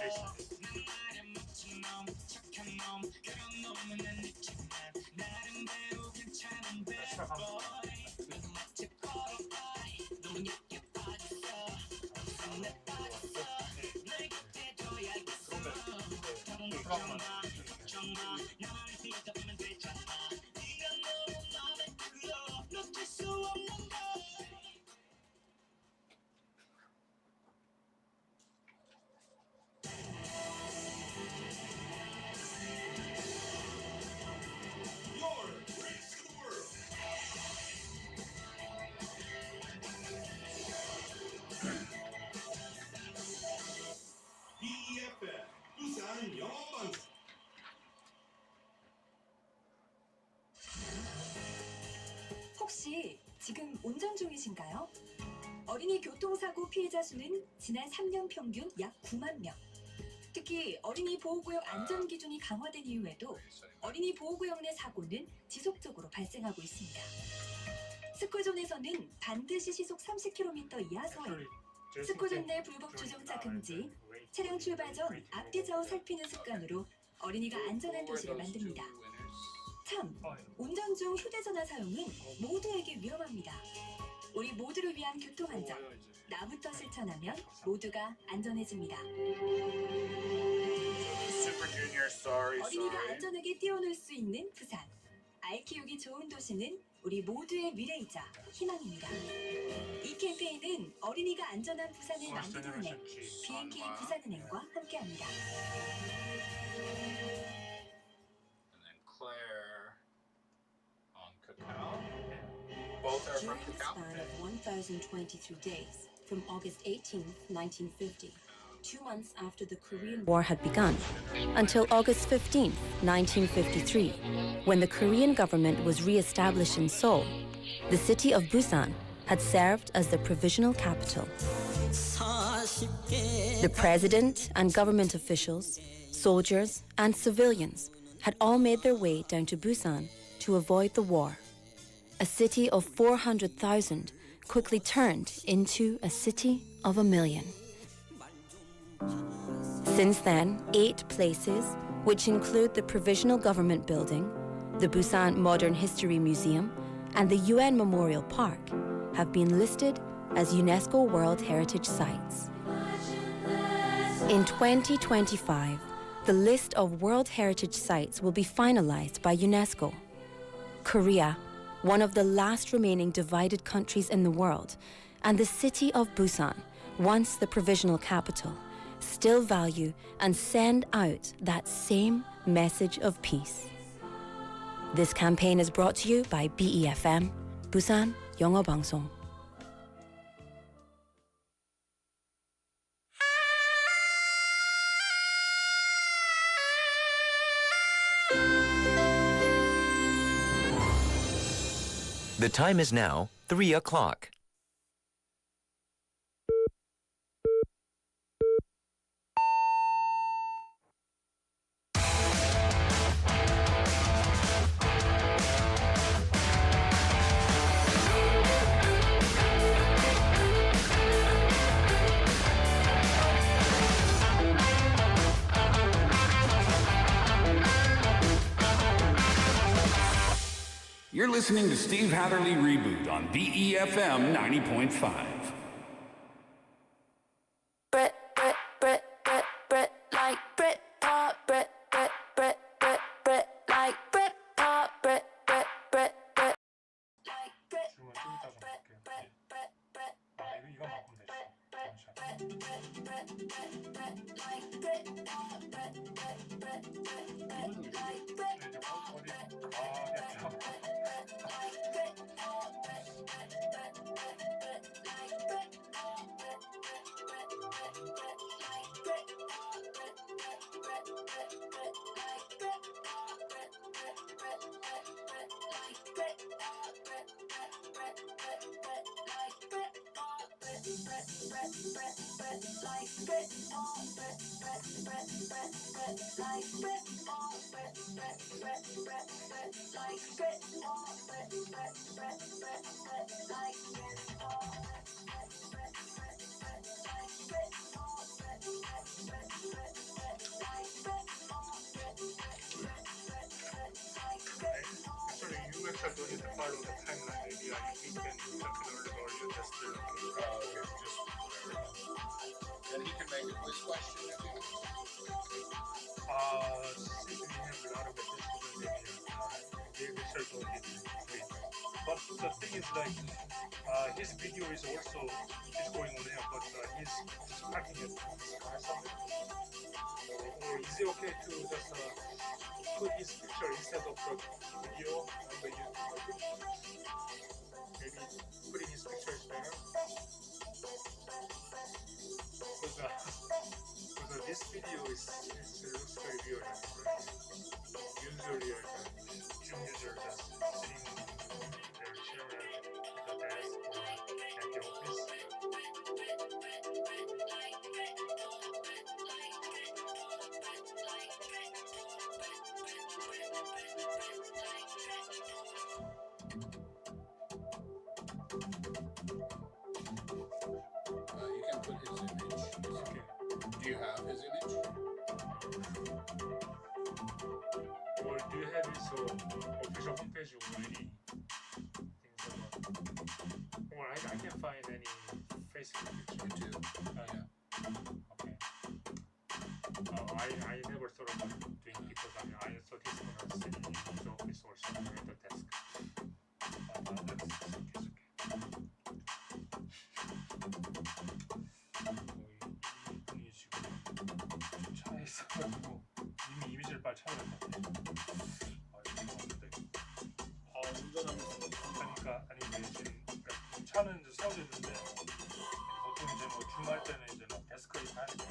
BeFM 부산영어방송. 혹시 지금 운전 중이신가요? 어린이 교통사고 피해자 수는 지난 3년 평균 약 9만 명. 특히 어린이 보호구역 안전 기준이 강화된 이후에도 어린이 보호구역 내 사고는 지속적으로 발생하고 있습니다. 스쿨존에서는 반드시 시속 30km 이하 서행, 스쿨존 내 불법 주정차 금지, 차량 출발 전 앞뒤 좌우 살피는 습관으로 어린이가 안전한 도시를 만듭니다. 참, 운전 중 휴대전화 사용은 모두에게 위험합니다. 우리 모두를 위한 교통안전, 나부터 실천하면 모두가 안전해집니다. 어린이가 안전하게 뛰어놀 수 있는 부산. 아이 키우기 좋은 도시는 우리 모두의 미래이자 희망입니다. 이 캠페인은 어린이가 안전한 부산을 만드는 은행, BNK 부산은행과 함께합니다. Both are from During the cacao. span of 1,023 days, from August 18, 1950, 2 months after the Korean War had begun, until August 15, 1953, when the Korean government was re-established in Seoul, the city of Busan had served as the provisional capital. The president and government officials, soldiers and civilians had all made their way down to Busan to avoid the war. A city of 400,000 quickly turned into a city of 1 million. Since then, 8 places, which include the Provisional Government Building, the Busan Modern History Museum, and the UN Memorial Park, have been listed as UNESCO World Heritage Sites. In 2025, the list of World Heritage Sites will be finalized by UNESCO. Korea, one of the last remaining divided countries in the world, and the city of Busan, once the provisional capital, still value and send out that same message of peace. This campaign is brought to you by BeFM, 부산영어방송. The time is now 3 o'clock. You're listening to Steve Hatherly Reboot on BeFM 90.5. Brit, Brit, Brit, Brit, Brit, like Brit pop, Brit, Brit, Brit, Brit, Brit, like Brit pop, Brit, Brit, Brit, Brit, like Brit pop, Brit, Brit, Brit. Actually, you actually don't need to follow the timeline. Maybe we can talk a little or you just And he can make a quiz question if you since we have a lot of additional maybe we shall don't need to wait. But the thing is like his video is also going on here, but he's just parking it somewhere. Or is it okay to just put his picture instead of the video on the YouTube? Maybe putting his picture is better. Because this video looks very weird. Usually, Zoom user just sitting in their chair at the desk or at the office. You can put his image. Okay. Do you have his image? Or do you have his official homepage or any things about? Or I can't find any Facebook picture. You do. Yeah. Okay. I never thought about doing it because I thought he's gonna sit in his office or somewhere at the desk. That's okay. 이분이 지금 차에 있어가지고 이미 이미지를 빨리 찾아야 돼. 운전하면서 하니까 아니 지금 차는 이제 세워져 있는데 보통 이제 뭐 주말 때는 이제 막 데스크에 가니까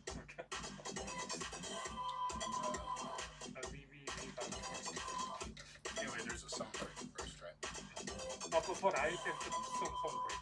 그렇게 we got Anyway, there's a song break first, right? but I think the song break.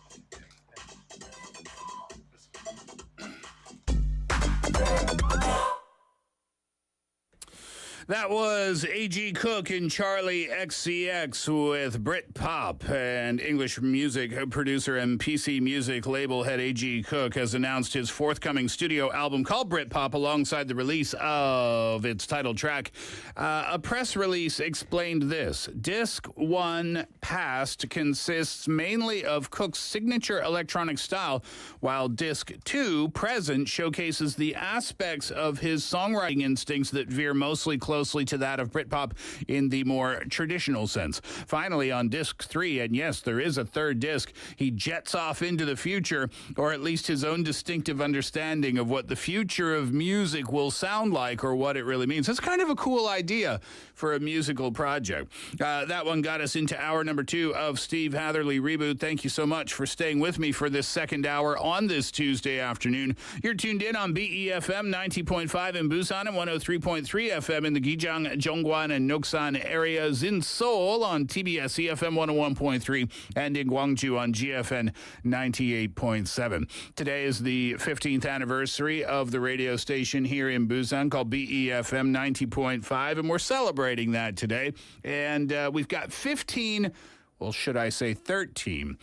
That was A.G. Cook and Charlie XCX with Britpop, and English music producer and PC music label head A.G. Cook has announced his forthcoming studio album called Britpop alongside the release of its title track. A press release explained this. Disc 1 Past consists mainly of Cook's signature electronic style, while Disc 2 Present showcases the aspects of his songwriting instincts that veer mostly closely to that of Britpop in the more traditional sense. Finally, on Disc 3, and yes, there is a third disc, he jets off into the future, or at least his own distinctive understanding of what the future of music will sound like or what it really means. That's kind of a cool idea for a musical project. That one got us into hour number 2 of Steve Hatherly Reboot. Thank you so much for staying with me for this second hour on this Tuesday afternoon. You're tuned in on BeFM 90.5 in Busan and 103.3 FM in the Gijang, Zhongguan, and Noksan areas, in Seoul on TBS EFM 101.3 and in Gwangju on GFN 98.7. Today is the 15th anniversary of the radio station here in Busan called BeFM 90.5, and we're celebrating that today. And we've got 15, well, should I say 13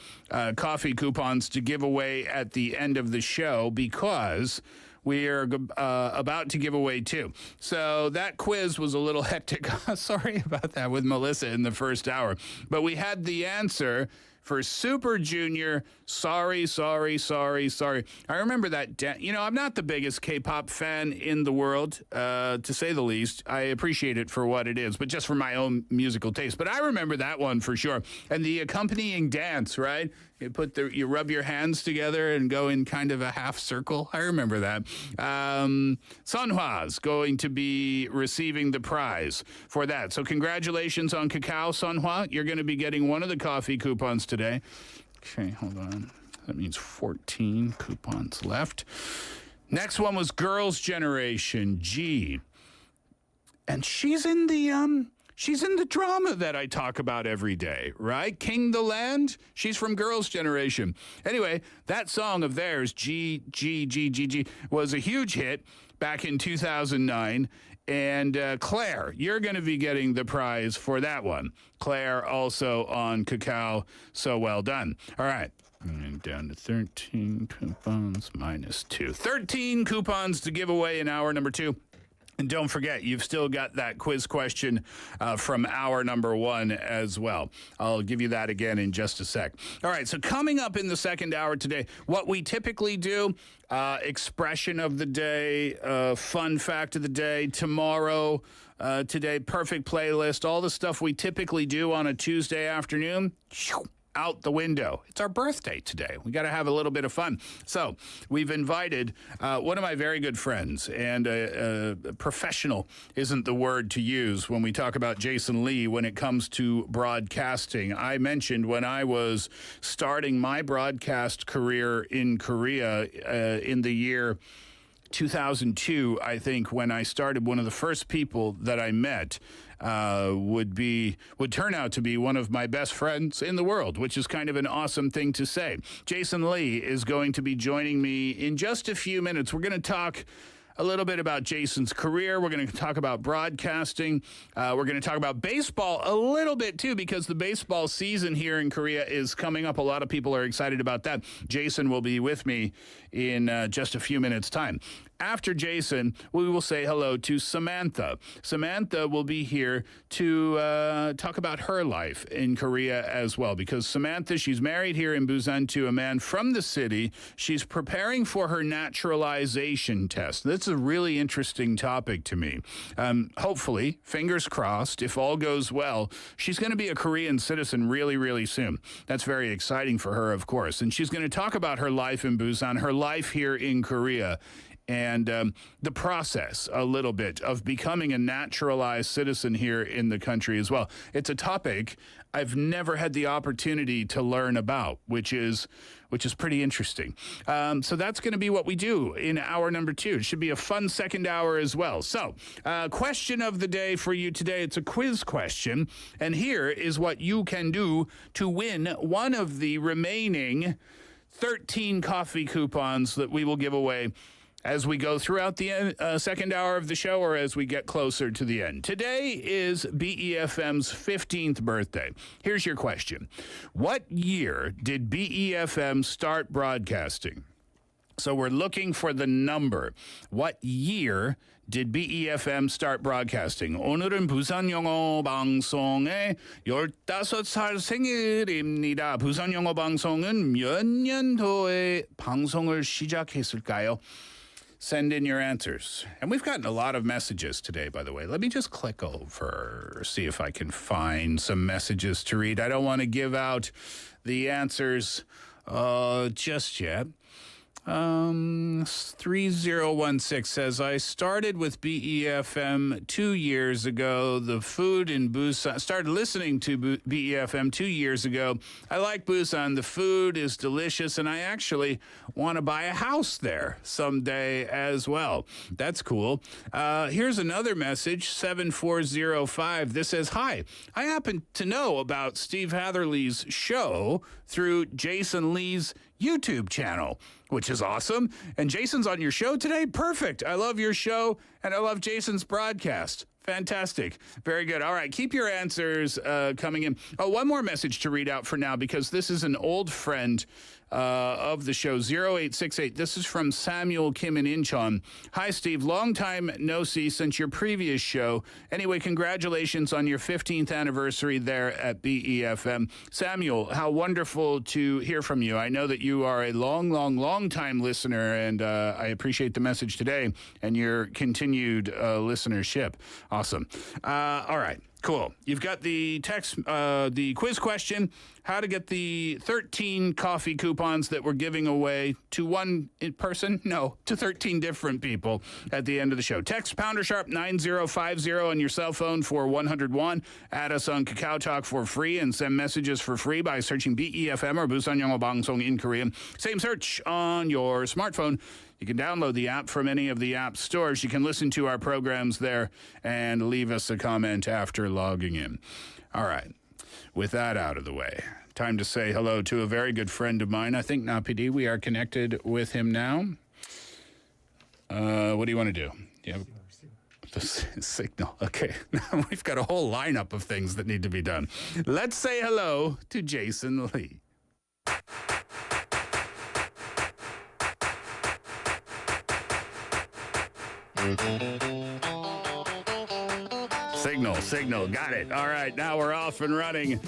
coffee coupons to give away at the end of the show, because we are about to give away 2. So that quiz was a little hectic. Sorry about that with Melissa in the first hour. But we had the answer for Super Junior. Sorry. I remember that. I'm not the biggest K-pop fan in the world, to say the least. I appreciate it for what it is, but just for my own musical taste. But I remember that one for sure. And the accompanying dance, right? You rub your hands together and go in kind of a half circle. I remember that. Sunhwa's going to be receiving the prize for that. So congratulations on cacao, Sunhwa. You're going to be getting one of the coffee coupons today. Okay, hold on. That means 14 coupons left. Next one was Girls' Generation, G. And she's in the drama that I talk about every day, right? King the Land. She's from Girls' Generation. Anyway, that song of theirs, G, was a huge hit back in 2009. And Claire, you're going to be getting the prize for that one. Claire also on cacao, so well done. All right. And down to 13 coupons minus 2. 13 coupons to give away in hour number 2. And don't forget, you've still got that quiz question from hour number 1 as well. I'll give you that again in just a sec. All right, so coming up in the second hour today, what we typically do, expression of the day, fun fact of the day, tomorrow, today, perfect playlist, all the stuff we typically do on a Tuesday afternoon, out the window. It's our birthday today. We got to have a little bit of fun. So we've invited one of my very good friends, and professional isn't the word to use when we talk about Jason Lee when it comes to broadcasting. I mentioned when I was starting my broadcast career in Korea in the year 2002, I think, when I started, one of the first people that I met would turn out to be one of my best friends in the world, which is kind of an awesome thing to say. Jason Lee is going to be joining me in just a few minutes. We're going to talk a little bit about Jason's career. We're going to talk about broadcasting. We're going to talk about baseball a little bit, too, because the baseball season here in Korea is coming up. A lot of people are excited about that. Jason will be with me in just a few minutes' time. After Jason, we will say hello to Samantha. Samantha will be here to talk about her life in Korea as well, because Samantha, she's married here in Busan to a man from the city. She's preparing for her naturalization test. That's a really interesting topic to me. Hopefully, fingers crossed, if all goes well, she's going to be a Korean citizen really, really soon. That's very exciting for her, of course. And she's going to talk about her life in Busan, her life here in Korea, and the process a little bit of becoming a naturalized citizen here in the country as well. It's a topic I've never had the opportunity to learn about, which is pretty interesting. So that's going to be what we do in hour number 2. It should be a fun second hour as well. So question of the day for you today. It's a quiz question. And here is what you can do to win one of the remaining 13 coffee coupons that we will give away as we go throughout the second hour of the show, or as we get closer to the end. Today is BeFM's 15th birthday. Here's your question. What year did BeFM start broadcasting? So we're looking for the number. What year did BeFM start broadcasting? 오늘은 부산영어방송의 15살 생일입니다. 부산영어방송은 몇 년도에 방송을 시작했을까요? Send in your answers. And we've gotten a lot of messages today, by the way. Let me just click over, see if I can find some messages to read. I don't want to give out the answers just yet. 3016 says, I started with BeFM 2 years ago. The food in Busan, started listening to BeFM 2 years ago. I like Busan. The food is delicious, and I actually want to buy a house there someday as well. That's cool. Here's another message, 7405. This says, hi, I happen to know about Steve Hatherly's show through Jason Lee's YouTube channel, which is awesome. And Jason's on your show today? Perfect. I love your show, and I love Jason's broadcast. Fantastic. Very good. All right, keep your answers coming in. Oh, one more message to read out for now, because this is an old friend of the show, 0868. This is from Samuel Kim in Incheon. Hi, Steve. Long time no see since your previous show. Anyway, congratulations on your 15th anniversary there at BeFM. Samuel, how wonderful to hear from you. I know that you are a long time listener, and I appreciate the message today and your continued listenership. Awesome. All right. Cool. You've got the the quiz question, how to get the 13 coffee coupons that we're giving away to one person? No, to 13 different people at the end of the show. Text pounder sharp 9050 on your cell phone for 101. Add us on Kakao Talk for free and send messages for free by searching BeFM or Busan영어방송 in Korean. Same search on your smartphone. You can download the app from any of the app stores. You can listen to our programs there and leave us a comment after logging in. All right. With that out of the way, time to say hello to a very good friend of mine. I think, Napidi, we are connected with him now. What do you want to do? You have the signal. Okay. We've got a whole lineup of things that need to be done. Let's say hello to Jason Lee. Signal, got it. All right, now we're off and running.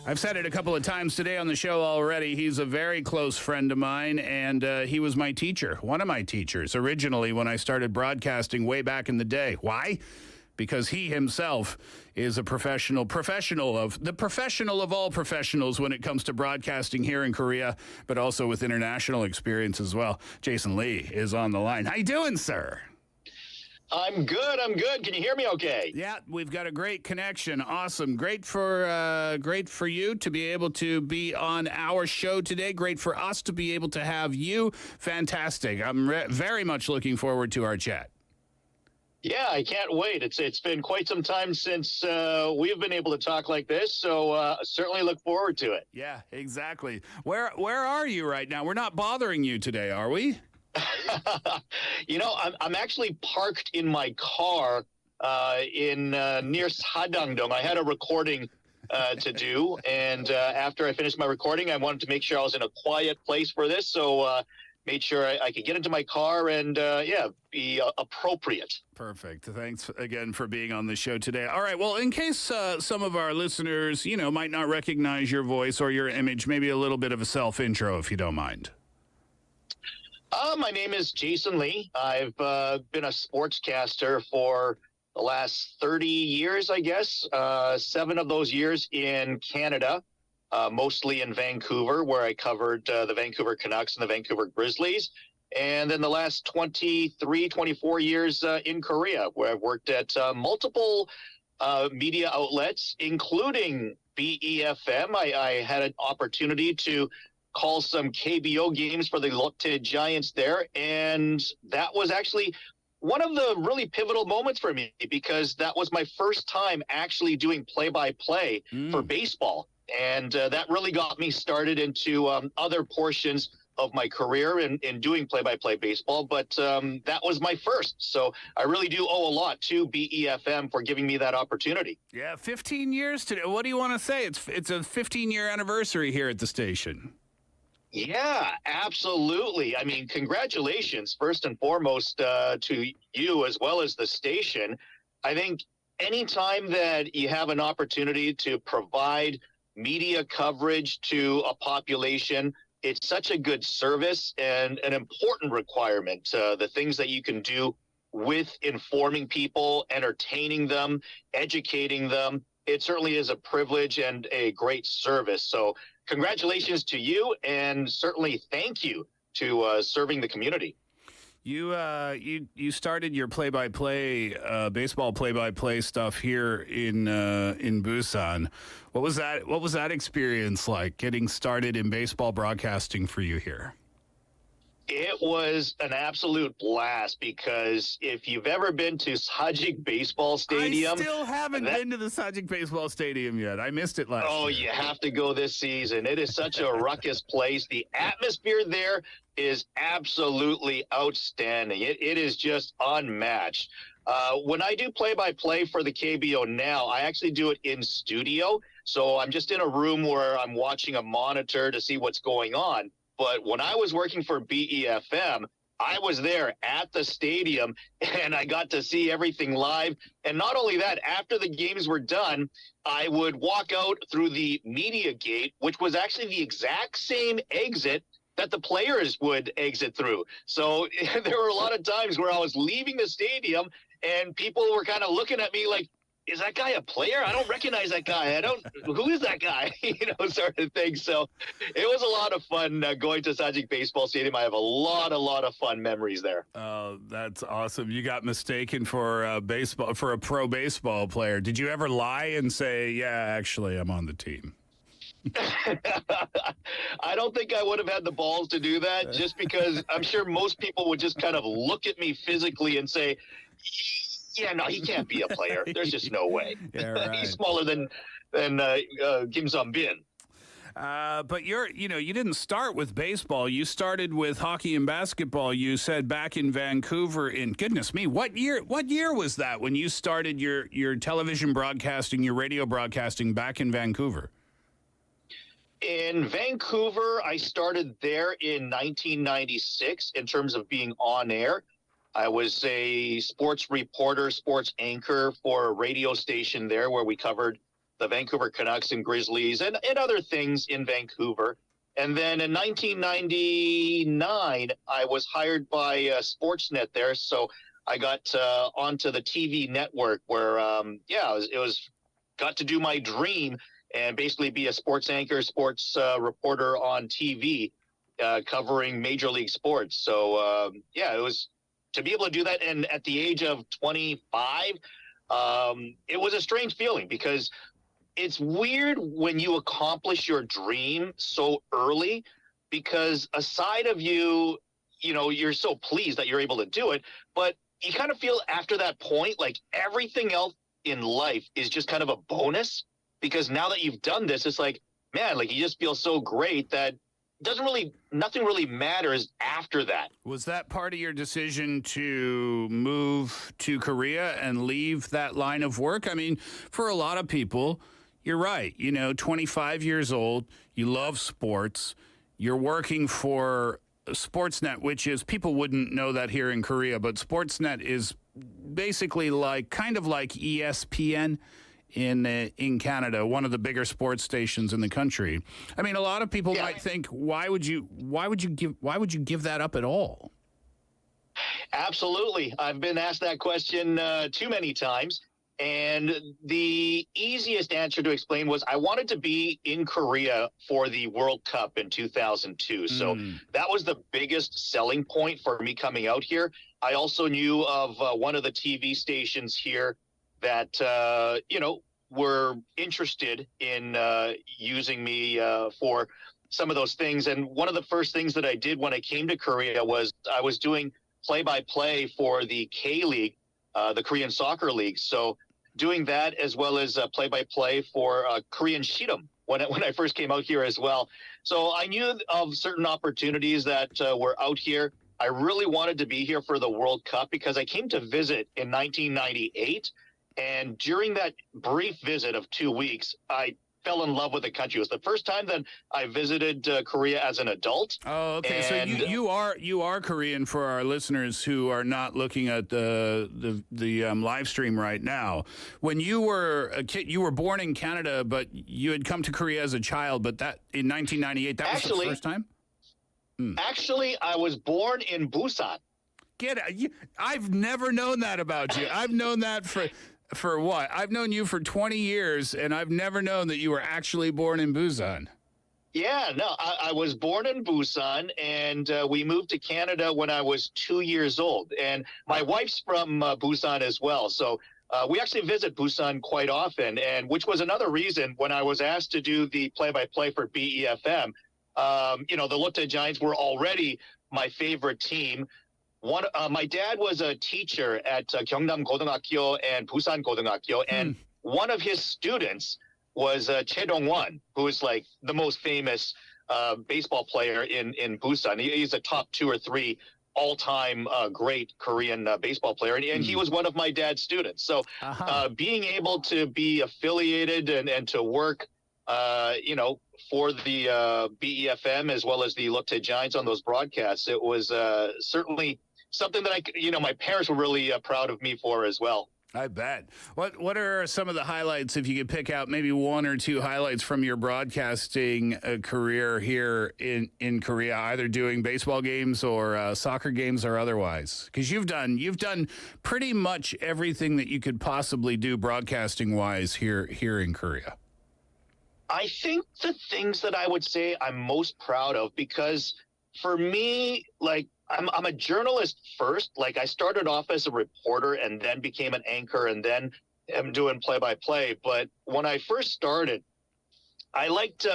I've said it a couple of times today on the show already. He's a very close friend of mine, and he was my teacher, one of my teachers, originally when I started broadcasting way back in the day. Why? Because he himself is a professional of all professionals when it comes to broadcasting here in Korea, but also with international experience as well. Jason Lee is on the line. How you doing, sir? I'm good. Can you hear me okay? Yeah, we've got a great connection. Awesome. Great for you to be able to be on our show today. Great for us to be able to have you. Fantastic. I'm very much looking forward to our chat. Yeah, I can't wait. It's been quite some time since we've been able to talk like this, so certainly look forward to it. Yeah, exactly. Where are you right now? We're not bothering you today, are we? You know, I'm actually parked in my car in near Sadangdong. I had a recording to do, and after I finished my recording, I wanted to make sure I was in a quiet place for this, so made sure I could get into my car and, be appropriate. Perfect. Thanks again for being on the show today. All right. Well, in case some of our listeners, might not recognize your voice or your image, maybe a little bit of a self-intro, if you don't mind. My name is Jason Lee. I've been a sportscaster for the last 30 years, I guess. 7 of those years in Canada, mostly in Vancouver, where I covered the Vancouver Canucks and the Vancouver Grizzlies. And then the last 23, 24 years in Korea, where I've worked at multiple media outlets, including BeFM. I had an opportunity to call some KBO games for the Lotte Giants there. And that was actually one of the really pivotal moments for me, because that was my first time actually doing play-by-play for baseball. And that really got me started into other portions of my career in doing play-by-play baseball. But that was my first. So I really do owe a lot to BeFM for giving me that opportunity. Yeah, 15 years today. What do you want to say? It's a 15-year anniversary here at the station. Yeah, absolutely. I mean, congratulations, first and foremost, to you as well as the station. I think anytime that you have an opportunity to provide media coverage to a population, it's such a good service and an important requirement. The things that you can do with informing people, entertaining them, educating them, it certainly is a privilege and a great service. So congratulations to you, and certainly thank you to serving the community. You started your play-by-play baseball play-by-play stuff here in Busan. What was that experience like, getting started in baseball broadcasting for you here? It was an absolute blast, because if you've ever been to Sajik Baseball Stadium... I still haven't been to the Sajik Baseball Stadium yet. I missed it last year. Oh, you have to go this season. It is such a ruckus place. The atmosphere there is absolutely outstanding. It is just unmatched. When I do play-by-play for the KBO now, I actually do it in studio. So I'm just in a room where I'm watching a monitor to see what's going on. But when I was working for BeFM, I was there at the stadium, and I got to see everything live. And not only that, after the games were done, I would walk out through the media gate, which was actually the exact same exit that the players would exit through. So there were a lot of times where I was leaving the stadium and people were kind of looking at me like, is that guy a player? I don't recognize that guy. Who is that guy? Sort of thing. So it was a lot of fun going to Sajik Baseball Stadium. I have a lot of fun memories there. Oh, that's awesome. You got mistaken for a pro baseball player. Did you ever lie and say, yeah, actually, I'm on the team? I don't think I would have had the balls to do that, just because I'm sure most people would just kind of look at me physically and say, yeah, no, he can't be a player. There's just no way. Yeah, right. He's smaller than Kim Sung-bin. But you didn't start with baseball. You started with hockey and basketball. You said back in Vancouver. Goodness me, what year was that when you started your television broadcasting, your radio broadcasting back in Vancouver? In Vancouver, I started there in 1996 in terms of being on air. I was a sports reporter, sports anchor for a radio station there where we covered the Vancouver Canucks and Grizzlies and other things in Vancouver. And then in 1999, I was hired by Sportsnet there. So I got onto the TV network where, it was got to do my dream and basically be a sports anchor, sports reporter on TV, covering Major League Sports. So, it was to be able to do that. And at the age of 25, it was a strange feeling because it's weird when you accomplish your dream so early, because aside of you're so pleased that you're able to do it, but you kind of feel after that point, like everything else in life is just kind of a bonus. Because now that you've done this, it's like, man, like you just feel so great that nothing really matters after that. Was that part of your decision to move to Korea and leave that line of work? I mean, for a lot of people, you're right. 25 years old, you love sports, you're working for Sportsnet, which is, people wouldn't know that here in Korea, but Sportsnet is basically kind of like ESPN in Canada, one of the bigger sports stations in the country. I mean, a lot of people might think, why would you give that up at all? Absolutely. I've been asked that question too many times. And the easiest answer to explain was I wanted to be in Korea for the World Cup in 2002. So that was the biggest selling point for me coming out here. I also knew of one of the TV stations here that, were interested in using me for some of those things. And one of the first things that I did when I came to Korea was I was doing play-by-play for the K-League, the Korean Soccer League. So doing that as well as play-by-play for Korean Shiram when I first came out here as well. So I knew of certain opportunities that were out here. I really wanted to be here for the World Cup because I came to visit in 1998. And during that brief visit of 2 weeks, I fell in love with the country. It was the first time that I visited Korea as an adult. Oh, okay. And so you are Korean for our listeners who are not looking at the live stream right now. When you were a kid, you were born in Canada, but you had come to Korea as a child. But that in 1998, that was the first time. Actually, I was born in Busan. I've never known that about you. I've known that for what? I've known you for 20 years, and I've never known that you were actually born in Busan. Yeah, no, I was born in Busan, and we moved to Canada when I was 2 years old. And my wife's from Busan as well, so we actually visit Busan quite often, and which was another reason when I was asked to do the play-by-play for BeFM. The Lotte Giants were already my favorite team. My dad was a teacher at Gyeongnam Godeungakyo and Busan Godeungakyo, and one of his students was Choi Dong-won, who is like the most famous baseball player in Busan. He's a top 2 or 3 all-time great Korean baseball player, and he was one of my dad's students. So being able to be affiliated and to work, for the BeFM as well as the Lotte Giants on those broadcasts, it was certainly something that my parents were really proud of me for as well. I bet. What are some of the highlights, if you could pick out maybe one or two highlights from your broadcasting career here in Korea, either doing baseball games or soccer games or otherwise? Because you've done pretty much everything that you could possibly do broadcasting wise here in Korea. I think the things that I would say I'm most proud of, because for me, like, I'm a journalist first. Like, I started off as a reporter and then became an anchor and then am doing play-by-play. But when I first started, I liked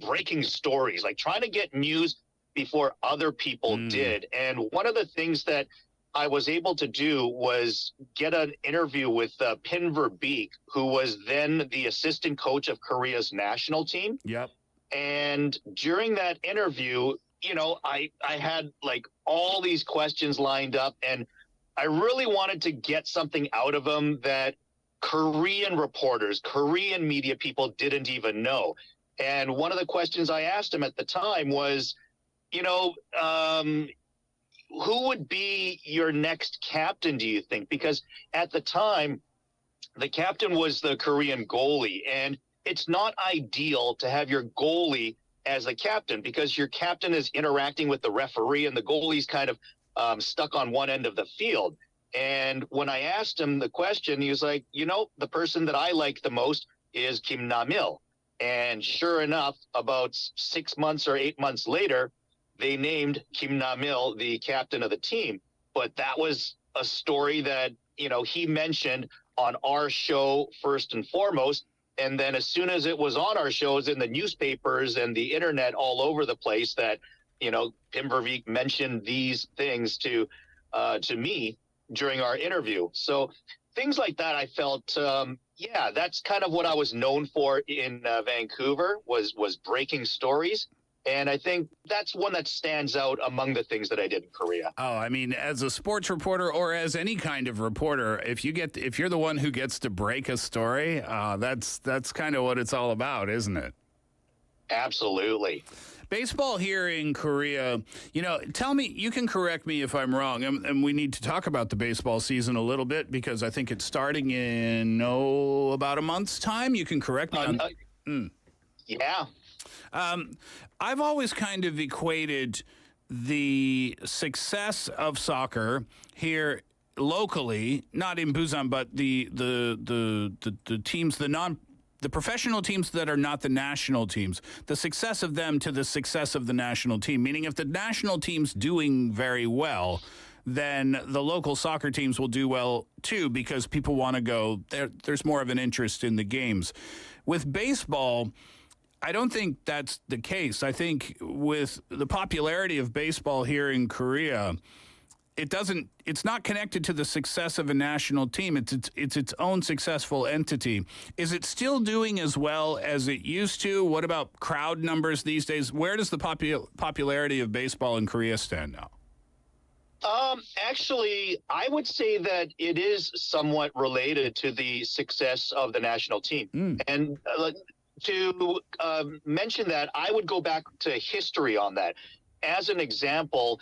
breaking stories, like trying to get news before other people did. And one of the things that I was able to do was get an interview with Pin Verbeek, who was then the assistant coach of Korea's national team. Yep. And during that interview, you know, I had like all these questions lined up, and I really wanted to get something out of him that Korean reporters, Korean media people didn't even know. And one of the questions I asked him at the time was, you know, who would be your next captain, do you think? Because at the time, the captain was the Korean goalie, and it's not ideal to have your goalie as a captain, because your captain is interacting with the referee and the goalie's kind of stuck on one end of the field. And when I asked him the question, he was like, you know, the person that I like the most is Kim Na-mil. And sure enough, about 6 months or 8 months later, they named Kim Na-mil the captain of the team. But that was a story that, you know, he mentioned on our show first and foremost. And then as soon as it was on our shows in the newspapers and the internet all over the place, that, you know, Pim Verbeek mentioned these things to me during our interview. So things like that, I felt, yeah, that's kind of what I was known for in Vancouver, was breaking stories. And I think that's one that stands out among the things that I did in Korea. Oh, I mean, as a sports reporter or as any kind of reporter, if you're the one who gets to break a story, that's kind of what it's all about, isn't it? Absolutely. Baseball here in Korea, you know, tell me, you can correct me if I'm wrong, and we need to talk about the baseball season a little bit, because I think it's starting in, about a month's time. You can correct me on... Yeah. I've always kind of equated the success of soccer here locally, not in Busan, but the teams, the professional teams that are not the national teams, the success of them to the success of the national team. Meaning, if the national team's doing very well, then the local soccer teams will do well too, because people want to go there. There's more of an interest in the games. With baseball, I don't think that's the case. I think with the popularity of baseball here in Korea, it's not connected to the success of a national team. It's its own successful entity. Is it still doing as well as it used to? What about crowd numbers these days? Where does the popularity of baseball in Korea stand now? Actually, I would say that it is somewhat related to the success of the national team. And to mention that, I would go back to history on that. As an example,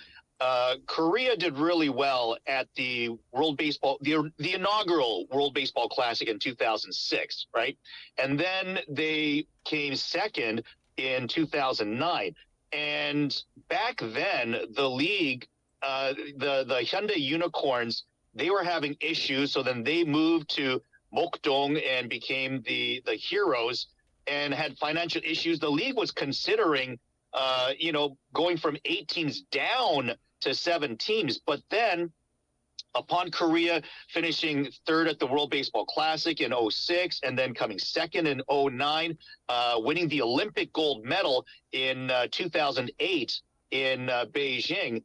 Korea did really well at the the inaugural World Baseball Classic in 2006, right? And then they came second in 2009. And back then, the league, the Hyundai Unicorns, they were having issues. So then they moved to Mokdong and became the Heroes, and had financial issues. The league was considering, going from 8 teams down to 7 teams. But then, upon Korea finishing third at the World Baseball Classic in 2006, and then coming second in 2009, winning the Olympic gold medal in 2008 in Beijing,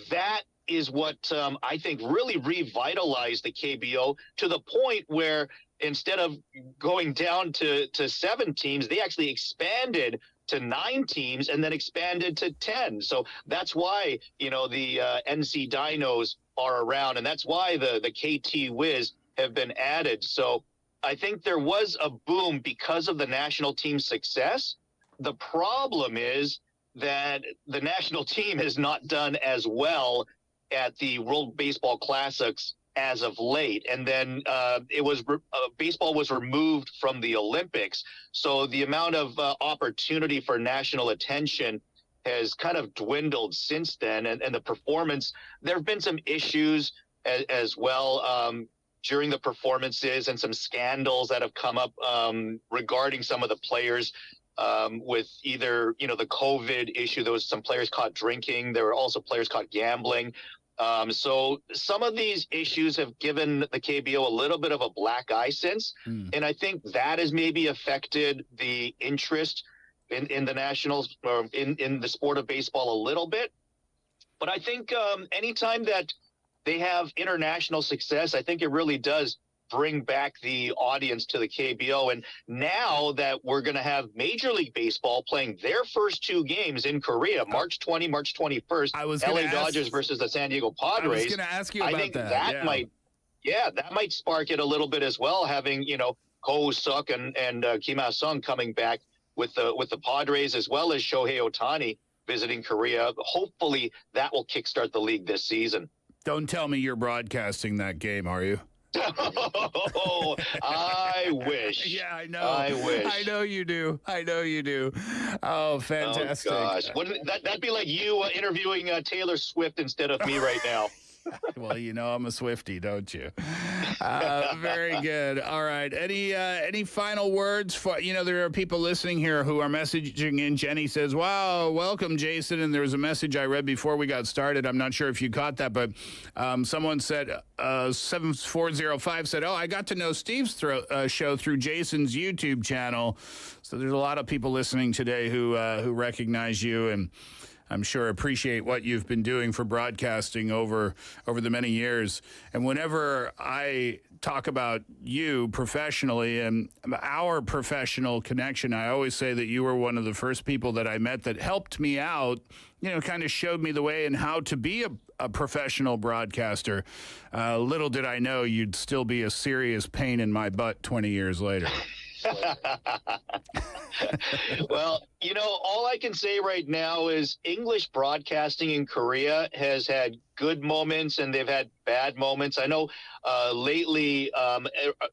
that is what I think really revitalized the KBO to the point where, instead of going down to 7 teams, they actually expanded to 9 teams and then expanded to 10. So that's why, the NC Dinos are around, and that's why the KT Wiz have been added. So I think there was a boom because of the national team's success. The problem is that the national team has not done as well at the World Baseball Classics as of late. And then baseball was removed from the Olympics. So the amount of opportunity for national attention has kind of dwindled since then. And the performance, there have been some issues as well during the performances, and some scandals that have come up regarding some of the players with either, the COVID issue. There was some players caught drinking. There were also players caught gambling. So some of these issues have given the KBO a little bit of a black eye since. And I think that has maybe affected the interest in the nationals, or in the sport of baseball a little bit. But I think anytime that they have international success, I think it really does bring back the audience to the KBO. And now that we're going to have Major League Baseball playing their first two games in Korea, March 20, March 21st, LA Dodgers versus the San Diego Padres. I was going to ask you about I think that. that might spark it a little bit as well, having, Ko Suk and Kim Ha-sung coming back with the Padres, as well as Shohei Ohtani visiting Korea. Hopefully that will kickstart the league this season. Don't tell me you're broadcasting that game, are you? Oh, I wish. Yeah, I know. I wish. I know you do. Oh, fantastic. Oh, gosh. That'd be like you interviewing Taylor Swift instead of me right now. Well, I'm a Swiftie, don't you? Very good. All right. Any final words for, there are people listening here who are messaging in. Jenny says, wow, welcome, Jason. And there was a message I read before we got started. I'm not sure if you caught that, but someone said, 7405 said, I got to know Steve's show through Jason's YouTube channel. So there's a lot of people listening today who recognize you, and I'm sure appreciate what you've been doing for broadcasting over the many years. And whenever I talk about you professionally and our professional connection, I always say that you were one of the first people that I met that helped me out, kind of showed me the way and how to be a professional broadcaster. Little did I know you'd still be a serious pain in my butt 20 years later. Well, all I can say right now is English broadcasting in Korea has had good moments and they've had bad moments. I know lately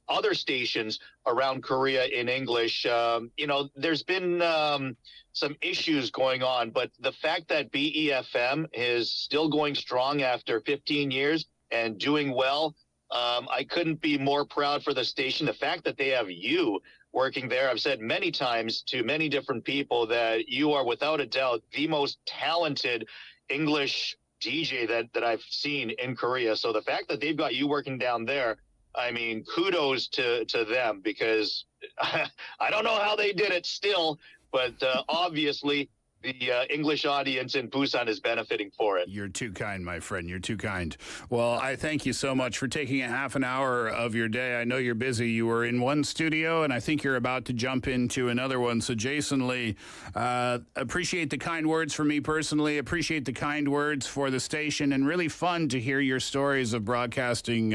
other stations around Korea in English, there's been some issues going on, but the fact that BeFM is still going strong after 15 years and doing well, I couldn't be more proud for the station. The fact that they have you working there, I've said many times to many different people that you are without a doubt the most talented English DJ that I've seen in Korea. So the fact that they've got you working down there, I mean, kudos to them, because I don't know how they did it still, but obviously the English audience in Busan is benefiting for it. You're too kind, my friend. You're too kind. Well, I thank you so much for taking a half an hour of your day. I know you're busy. You were in one studio, and I think you're about to jump into another one. So, Jason Lee, appreciate the kind words for me personally. Appreciate the kind words for the station, and really fun to hear your stories of broadcasting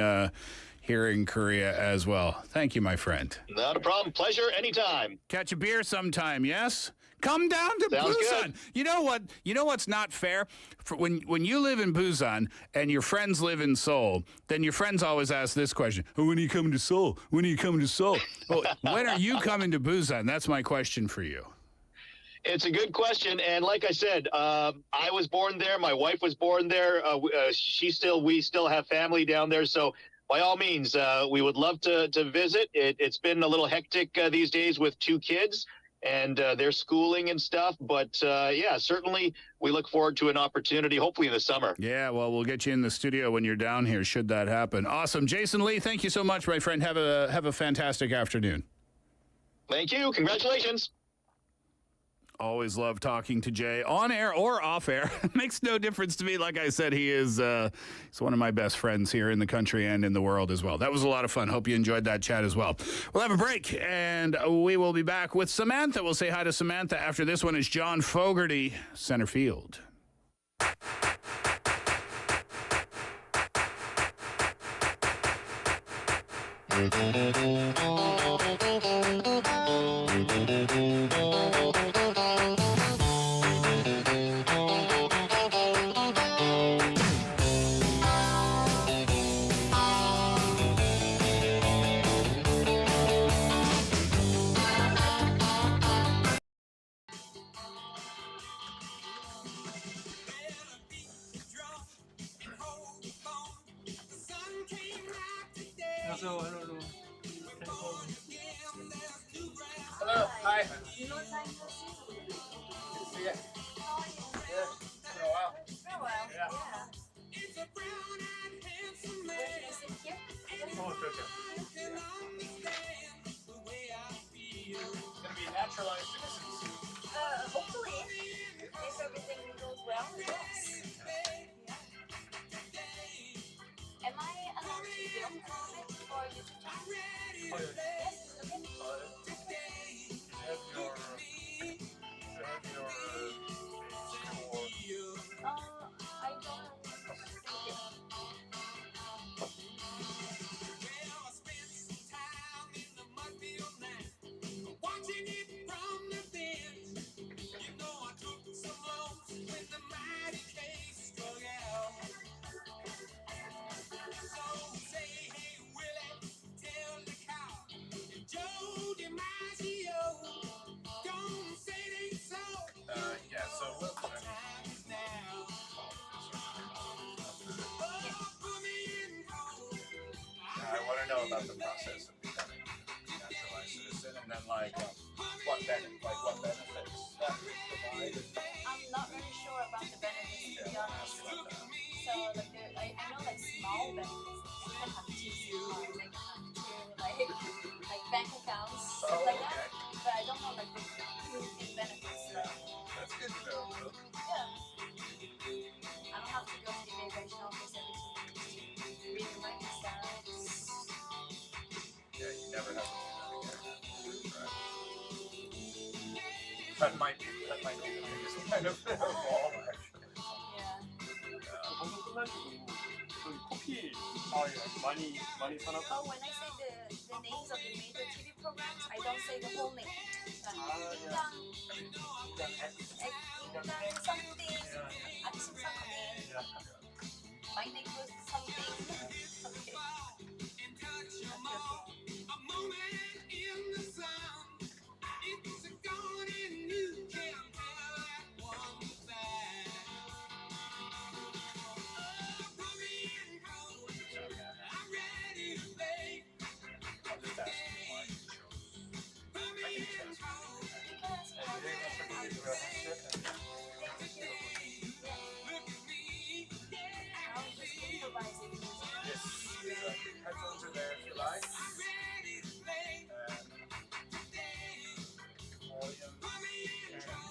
here in Korea as well. Thank you, my friend. Not a problem. Pleasure anytime. Catch a beer sometime, yes? Come down to Sounds Busan. Good. You know what? You know what's not fair? When you live in Busan and your friends live in Seoul, then your friends always ask this question: when are you coming to Seoul? When are you coming to Seoul? Well, when are you coming to Busan? That's my question for you. It's a good question, and like I said, I was born there. My wife was born there. We still have family down there, so. By all means, we would love to visit. It's been a little hectic these days with two kids and their schooling and stuff. But, certainly we look forward to an opportunity, hopefully in the summer. Yeah, well, we'll get you in the studio when you're down here, should that happen. Awesome. Jason Lee, thank you so much, my friend. Have a fantastic afternoon. Thank you. Congratulations. Always love talking to Jay on air or off air. Makes no difference to me. Like I said, he's one of my best friends here in the country and in the world as well. That was a lot of fun. Hope you enjoyed that chat as well. We'll have a break, and we will be back with Samantha. We'll say hi to Samantha. After this one is John Fogerty, center field. Hello, hello. Hello, hi. You know what time this is? Good to see you. How are you? Good. It's been a while. For a while. Yeah. Where should I sit here? Oh, okay. Gonna be naturalized citizens. Hopefully, if everything goes well, yes. Am I allowed to film a little bit for YouTube channel? Oh, yeah. Yes, okay. I don't. Yeah, so we'll, I want to know about the process of becoming a naturalized citizen, and then what benefits that would provide. I'm not very sure about the benefits, to be honest. So, like, I know like small benefits. You can have TC card, like like bank accounts, stuff like that. But I don't know like the big benefits. That's good to know. Yeah. I don't have to go to the immigration office every 2 weeks to renew my visa. Yeah, you never have to do that again. Right. That might be the biggest benefit of all, actually. Yeah. 방송 끝나시고 저기 커피 많이 사놨다. Oh, when I say the names of the major TV programs, I don't say the whole name. Something. My name was something. Okay. I'll just ask you why you chose. I can just ask you. Yes, headphones are there if you like.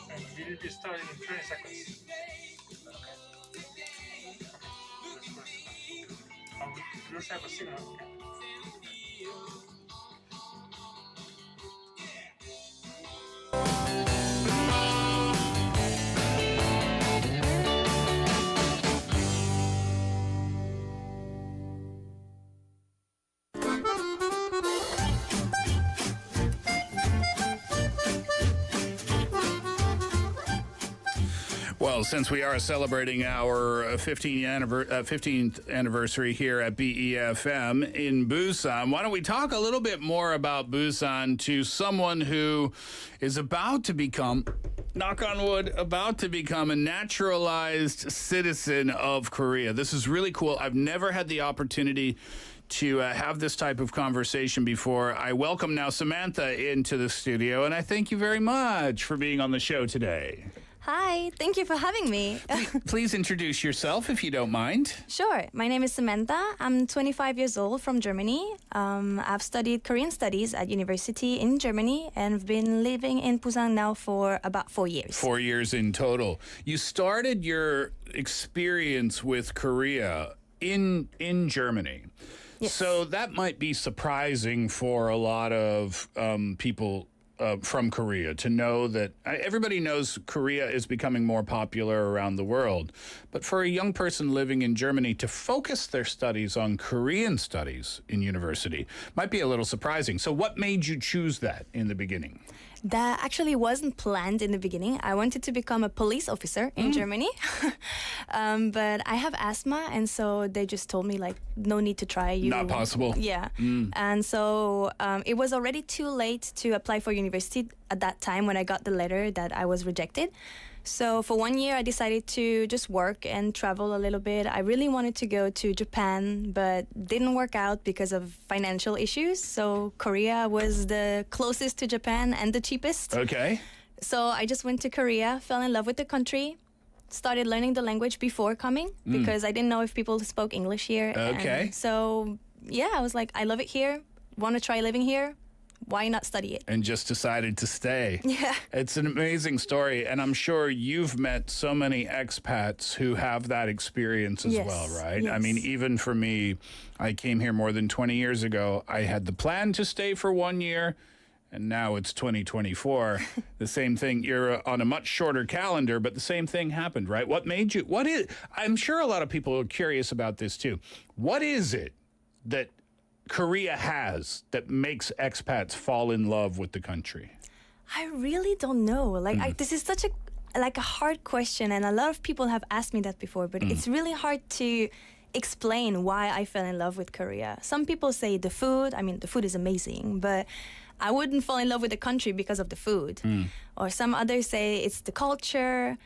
And we'll be starting in 20 seconds. We also have a signal. Well, since we are celebrating our 15th anniversary here at BeFM in Busan, why don't we talk a little bit more about Busan to someone who is about to become, knock on wood, about to become a naturalized citizen of Korea. This is really cool. I've never had the opportunity to have this type of conversation before. I welcome now Samantha into the studio, and I thank you very much for being on the show today. Hi, thank you for having me. Please introduce yourself if you don't mind. Sure. My name is Samantha. I'm 25 years old from Germany. I've studied Korean studies at university in Germany and have been living in Busan now for about 4 years. 4 years in total. You started your experience with Korea in Germany. Yes. So that might be surprising for a lot of people from Korea to know that everybody knows Korea is becoming more popular around the world. But for a young person living in Germany to focus their studies on Korean studies in university might be a little surprising. So what made you choose that in the beginning? That actually wasn't planned in the beginning. I wanted to become a police officer in Germany, but I have asthma, and so they just told me, like, no need to try. Not possible. Yeah. And so it was already too late to apply for university at that time when I got the letter that I was rejected. So for 1 year, I decided to just work and travel a little bit. I really wanted to go to Japan, but didn't work out because of financial issues. So Korea was the closest to Japan and the cheapest. Okay. So I just went to Korea, fell in love with the country, started learning the language before coming because I didn't know if people spoke English here. Okay. And so yeah, I was like, I love it here, want to try living here. Why not study it? And just decided to stay. Yeah. It's an amazing story, and I'm sure you've met so many expats who have that experience as Yes, well, right? I yes. mean, even for me, I came here more than 20 years ago. I had the plan to stay for 1 year, and now it's 2024. The same thing, you're on a much shorter calendar, but the same thing happened, right? I'm sure a lot of people are curious about this too. What is it that Korea has that makes expats fall in love with the country? I really don't know. Like, this is such a hard question, and a lot of people have asked me that before. But it's really hard to explain why I fell in love with Korea. Some people say the food. I mean, the food is amazing, but I wouldn't fall in love with the country because of the food. Or some others say it's the culture.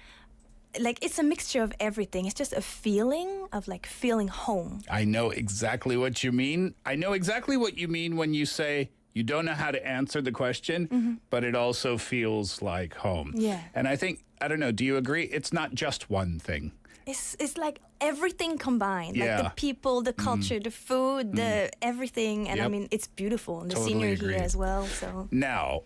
Like, it's a mixture of everything. It's just a feeling of like feeling home. I know exactly what you mean. I know exactly what you mean when you say you don't know how to answer the question, but it also feels like home. Yeah. And I think, I don't know, do you agree? It's not just one thing. It's like everything combined. Yeah. Like the people, the culture, the food, the everything. And I Yep. mean, it's beautiful. And the Totally scenery agree. here as well. So Now,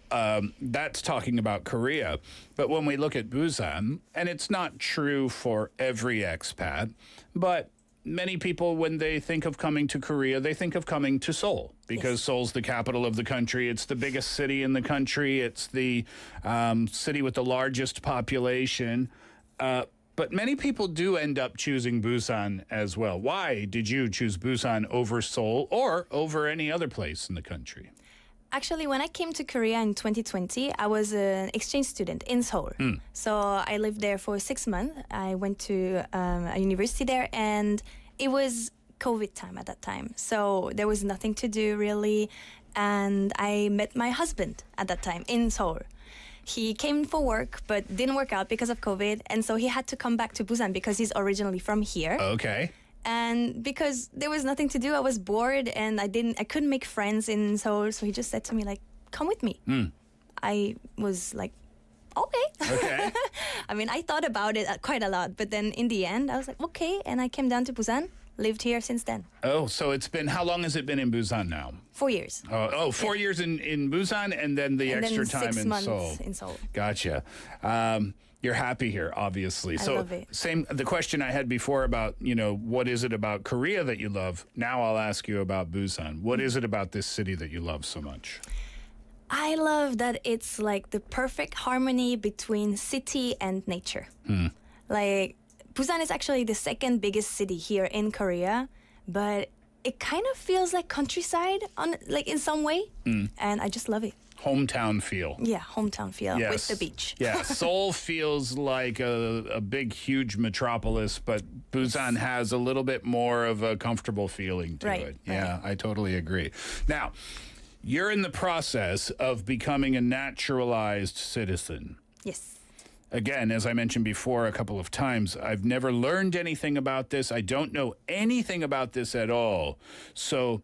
that's talking about Korea. But when we look at Busan, and it's not true for every expat, but many people, when they think of coming to Korea, they think of coming to Seoul because Seoul's the capital of the country. It's the biggest city in the country. It's the city with the largest population. But many people do end up choosing Busan as well. Why did you choose Busan over Seoul or over any other place in the country? actually, when I came to Korea in 2020, I was an exchange student in Seoul. So I lived there for 6 months. I went to a university there, and it was COVID time at that time. So there was nothing to do really. And I met my husband at that time in Seoul. He came for work, but didn't work out because of COVID. And so he had to come back to Busan because he's originally from here. Okay. And because there was nothing to do, I was bored and I couldn't make friends in Seoul. So he just said to me, like, come with me. I was like, okay. I mean, I thought about it quite a lot, but then in the end, I was like, okay. And I came down to Busan, lived here since then. Oh, so it's been, how long has it been in Busan now? 4 years. Oh, 4 years in Busan and then the And extra then time 6 in months Seoul. in Seoul. Gotcha. You're happy here, obviously. I So love it. the question I had before about, what is it about Korea that you love? Now I'll ask you about Busan. What is it about this city that you love so much? I love that it's like the perfect harmony between city and nature. Like, Busan is actually the second biggest city here in Korea, but it kind of feels like countryside in some way, and I just love it. Hometown feel. Yeah, hometown feel Yes. with the beach. Yeah, Seoul feels like a big, huge metropolis, but Busan has a little bit more of a comfortable feeling to it. Yeah, I totally agree. Now, you're in the process of becoming a naturalized citizen. Yes. Again, as I mentioned before a couple of times, I've never learned anything about this. I don't know anything about this at all. So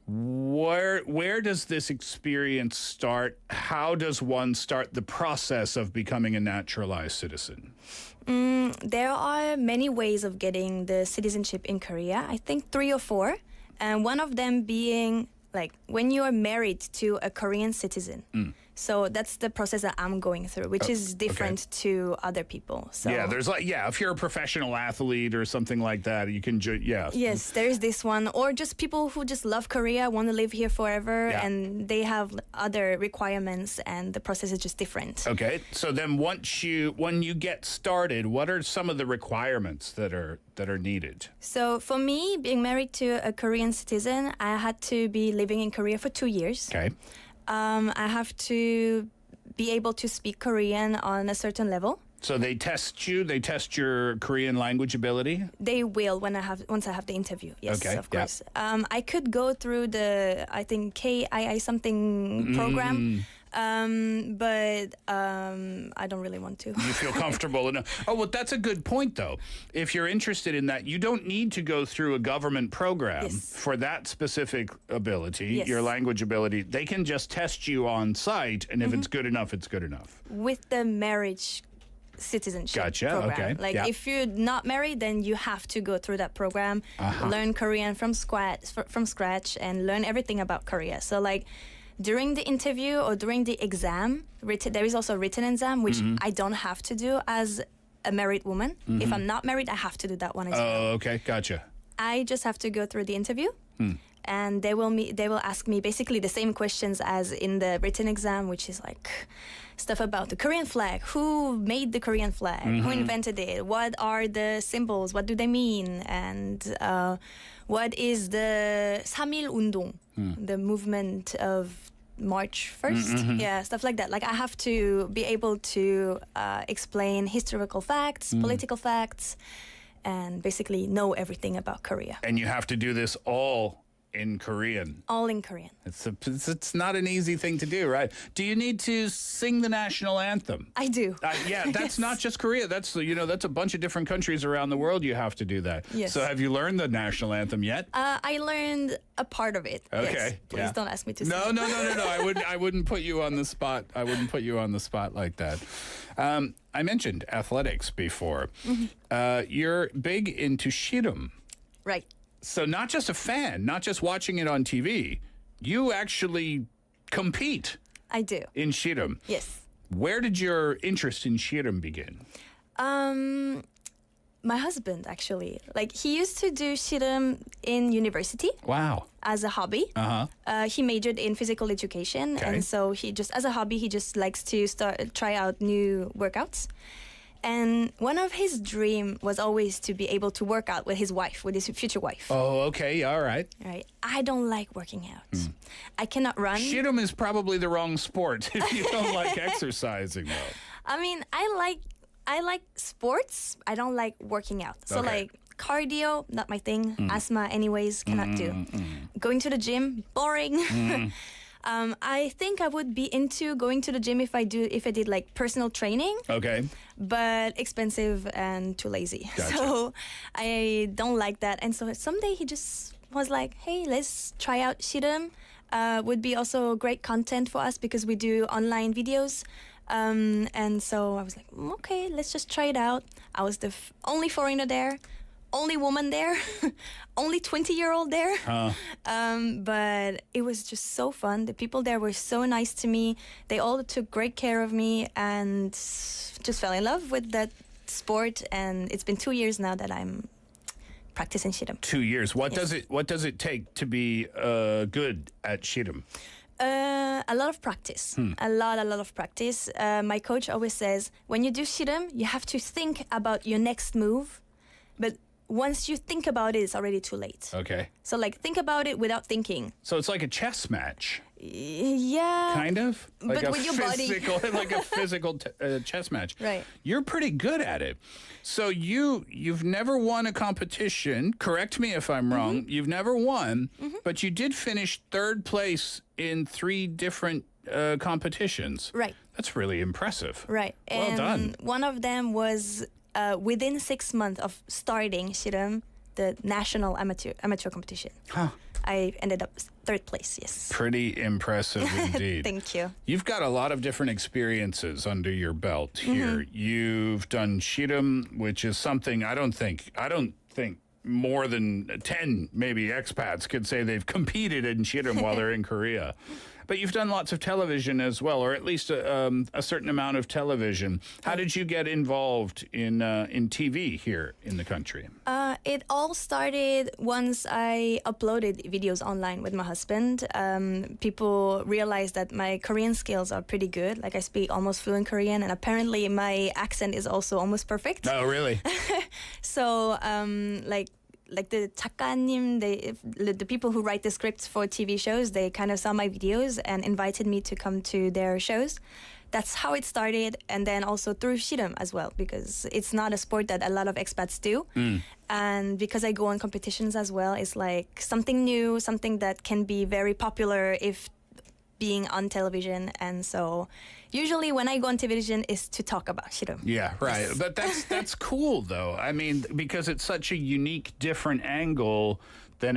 where does this experience start? How does one start the process of becoming a naturalized citizen? There are many ways of getting the citizenship in Korea. I think 3 or 4. And one of them being like when you are married to a Korean citizen. So that's the process that I'm going through, which is different to other people. So Yeah, there's if you're a professional athlete or something like that, you can Yes, there is this one. Or just people who just love Korea, want to live here forever, and they have other requirements, and the process is just different. Okay, so then when you get started, what are some of the requirements that are needed? So for me, being married to a Korean citizen, I had to be living in Korea for 2 years. Okay. I have to be able to speak Korean on a certain level. So they test you. They test your Korean language ability. They will once I have the interview. Yes, Okay, of course. I could go through the KII something program, but I don't really want to. You feel comfortable enough. Oh, well, that's a good point, though. If you're interested in that, you don't need to go through a government program for that specific ability, your language ability. They can just test you on site, and if it's good enough, it's good enough. With the marriage citizenship program. Okay. Like if you're not married, then you have to go through that program, learn Korean from scratch, and learn everything about Korea. So like during the interview or during the exam, there is also a written exam, which I don't have to do as a married woman. If I'm not married, I have to do that one as well. Oh, okay, gotcha. I just have to go through the interview. And they will ask me basically the same questions as in the written exam, which is like stuff about the Korean flag, who made the Korean flag, who invented it, what are the symbols, what do they mean, and what is the 3.1 운동, the movement of March 1st, yeah, stuff like that. Like I have to be able to explain historical facts, political facts, and basically know everything about Korea. And you have to do this all in Korean. All in Korean. It's not an easy thing to do, right? Do you need to sing the national anthem? I do. Yeah, that's not just Korea. That's that's a bunch of different countries around the world you have to do that. Yes. So have you learned the national anthem yet? I learned a part of it. Okay. Yes. Please don't ask me to sing. No. I wouldn't put you on the spot. I wouldn't put you on the spot like that. I mentioned athletics before. You're big into shirum. Right. So not just a fan, not just watching it on TV, you actually compete. I do. In shirum. Yes. Where did your interest in shirum begin? My husband, actually. Like, he used to do shirum in university. Wow. As a hobby. He majored in physical education. Okay. And so he just, as a hobby, he just likes to try out new workouts. And one of his dream was always to be able to work out with his wife, with his future wife. Oh, okay. All right. Right. I don't like working out. I cannot run. Shirum is probably the wrong sport if you don't like exercising, though. I mean, I like sports. I don't like working out. So like cardio, not my thing. Asthma, anyways, cannot do. Going to the gym, boring. I think I would be into going to the gym if I did like personal training. Okay. But expensive and too lazy. Gotcha. So I don't like that. And so someday he just was like, hey, let's try out shirum. Would be also great content for us because we do online videos. And so I was like, okay, let's just try it out. I was the only foreigner there. Only woman there, only 20-year-old there. But it was just so fun. The people there were so nice to me. They all took great care of me and just fell in love with that sport. And it's been 2 years now that I'm practicing shirum. 2 years. What does it take to be good at shirum? A lot of practice. A lot of practice. My coach always says, when you do shirum, you have to think about your next move. But once you think about it, it's already too late. Okay. So, like, think about it without thinking. So it's like a chess match. Yeah. Kind of? Like but with your body. Like a physical chess match. Right. You're pretty good at it. So you've never won a competition. Correct me if I'm wrong. You've never won, but you did finish third place in 3 different competitions. Right. That's really impressive. Right. Well done. One of them was within 6 months of starting shirum, the national amateur competition. I ended up 3rd place, yes. Pretty impressive indeed. Thank you. You've got a lot of different experiences under your belt here. You've done shirum, which is something I don't think more than 10 maybe expats could say they've competed in shirum while they're in Korea. But you've done lots of television as well, or at least a certain amount of television. How did you get involved in TV here in the country? It all started once I uploaded videos online with my husband. People realized that my Korean skills are pretty good. Like, I speak almost fluent Korean, and apparently my accent is also almost perfect. Oh, really? So, like the 작가님, the people who write the scripts for TV shows, they kind of saw my videos and invited me to come to their shows. That's how it started, and then also through shirum as well, because it's not a sport that a lot of expats do. And because I go on competitions as well, it's like something new, something that can be very popular if being on television. And so usually when I go on television is to talk about Shirum. Yeah, right. But that's cool though. I mean, because it's such a unique, different angle than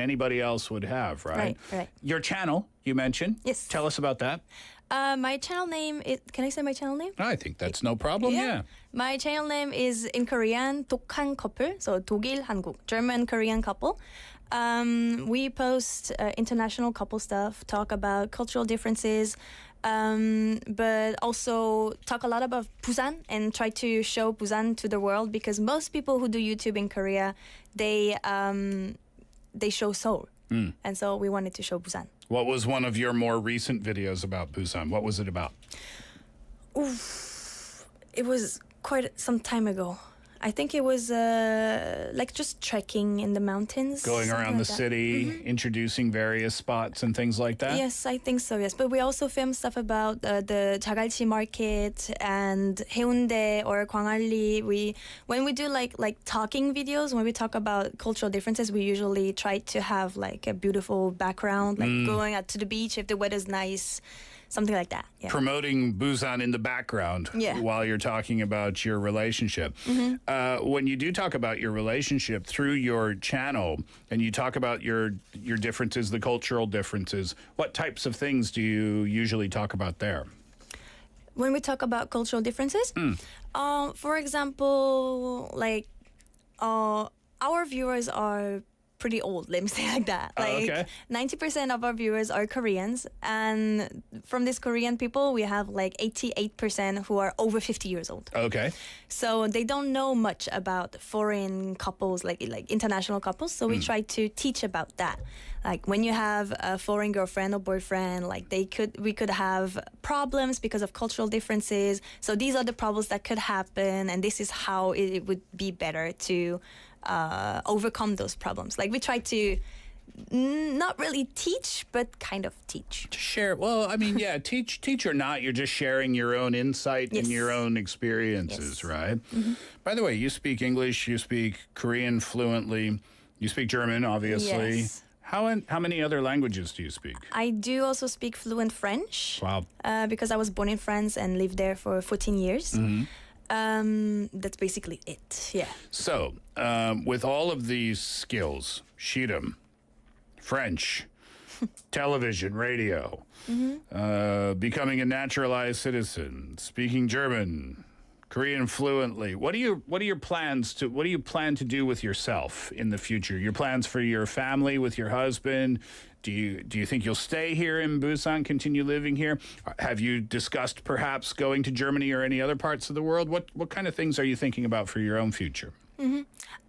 anybody else would have, right? Right. Your channel, you mentioned. Yes. Tell us about that. My channel name is, can I say my channel name? I think that's no problem, yeah. My channel name is in Korean, 독한 couple, so 독일, 한국, German-Korean couple. We post international couple stuff, talk about cultural differences, but also talk a lot about Busan and try to show Busan to the world, because most people who do YouTube in Korea, they show Seoul. And so we wanted to show Busan. What was one of your more recent videos about Busan? What was it about? Oof, it was quite some time ago. I think it was like just trekking in the mountains. Going around the city, introducing various spots and things like that? Yes, I think so, yes. But we also filmed stuff about the 자갈치 market and Haeundae or Gwangalli. When we do like talking videos, when we talk about cultural differences, we usually try to have like a beautiful background, like going out to the beach if the weather's nice. Something like that. Yeah. Promoting Busan in the background while you're talking about your relationship. When you do talk about your relationship through your channel and you talk about your differences, the cultural differences, what types of things do you usually talk about there? When we talk about cultural differences, for example, like our viewers are pretty old, let me say like that. Like 90% of our viewers are Koreans, and from these Korean people we have like 88% who are over 50 years old. Okay. So they don't know much about foreign couples, like international couples, so we try to teach about that. Like when you have a foreign girlfriend or boyfriend, like we could have problems because of cultural differences. So these are the problems that could happen, and this is how it would be better to overcome those problems. Like we try to not really teach, but kind of teach. To share, well, I mean, yeah, teach or not, you're just sharing your own insight and your own experiences, right? By the way, you speak English, you speak Korean fluently, you speak German, obviously. Yes. How many other languages do you speak? I do also speak fluent French. Wow. Because I was born in France and lived there for 14 years. That's basically it. Yeah. So, with all of these skills, Shiram, French, television, radio, becoming a naturalized citizen, speaking German, Korean fluently. What do you plan to do with yourself in the future? Your plans for your family, with your husband? Do you think you'll stay here in Busan, continue living here? Have you discussed perhaps going to Germany or any other parts of the world? What kind of things are you thinking about for your own future?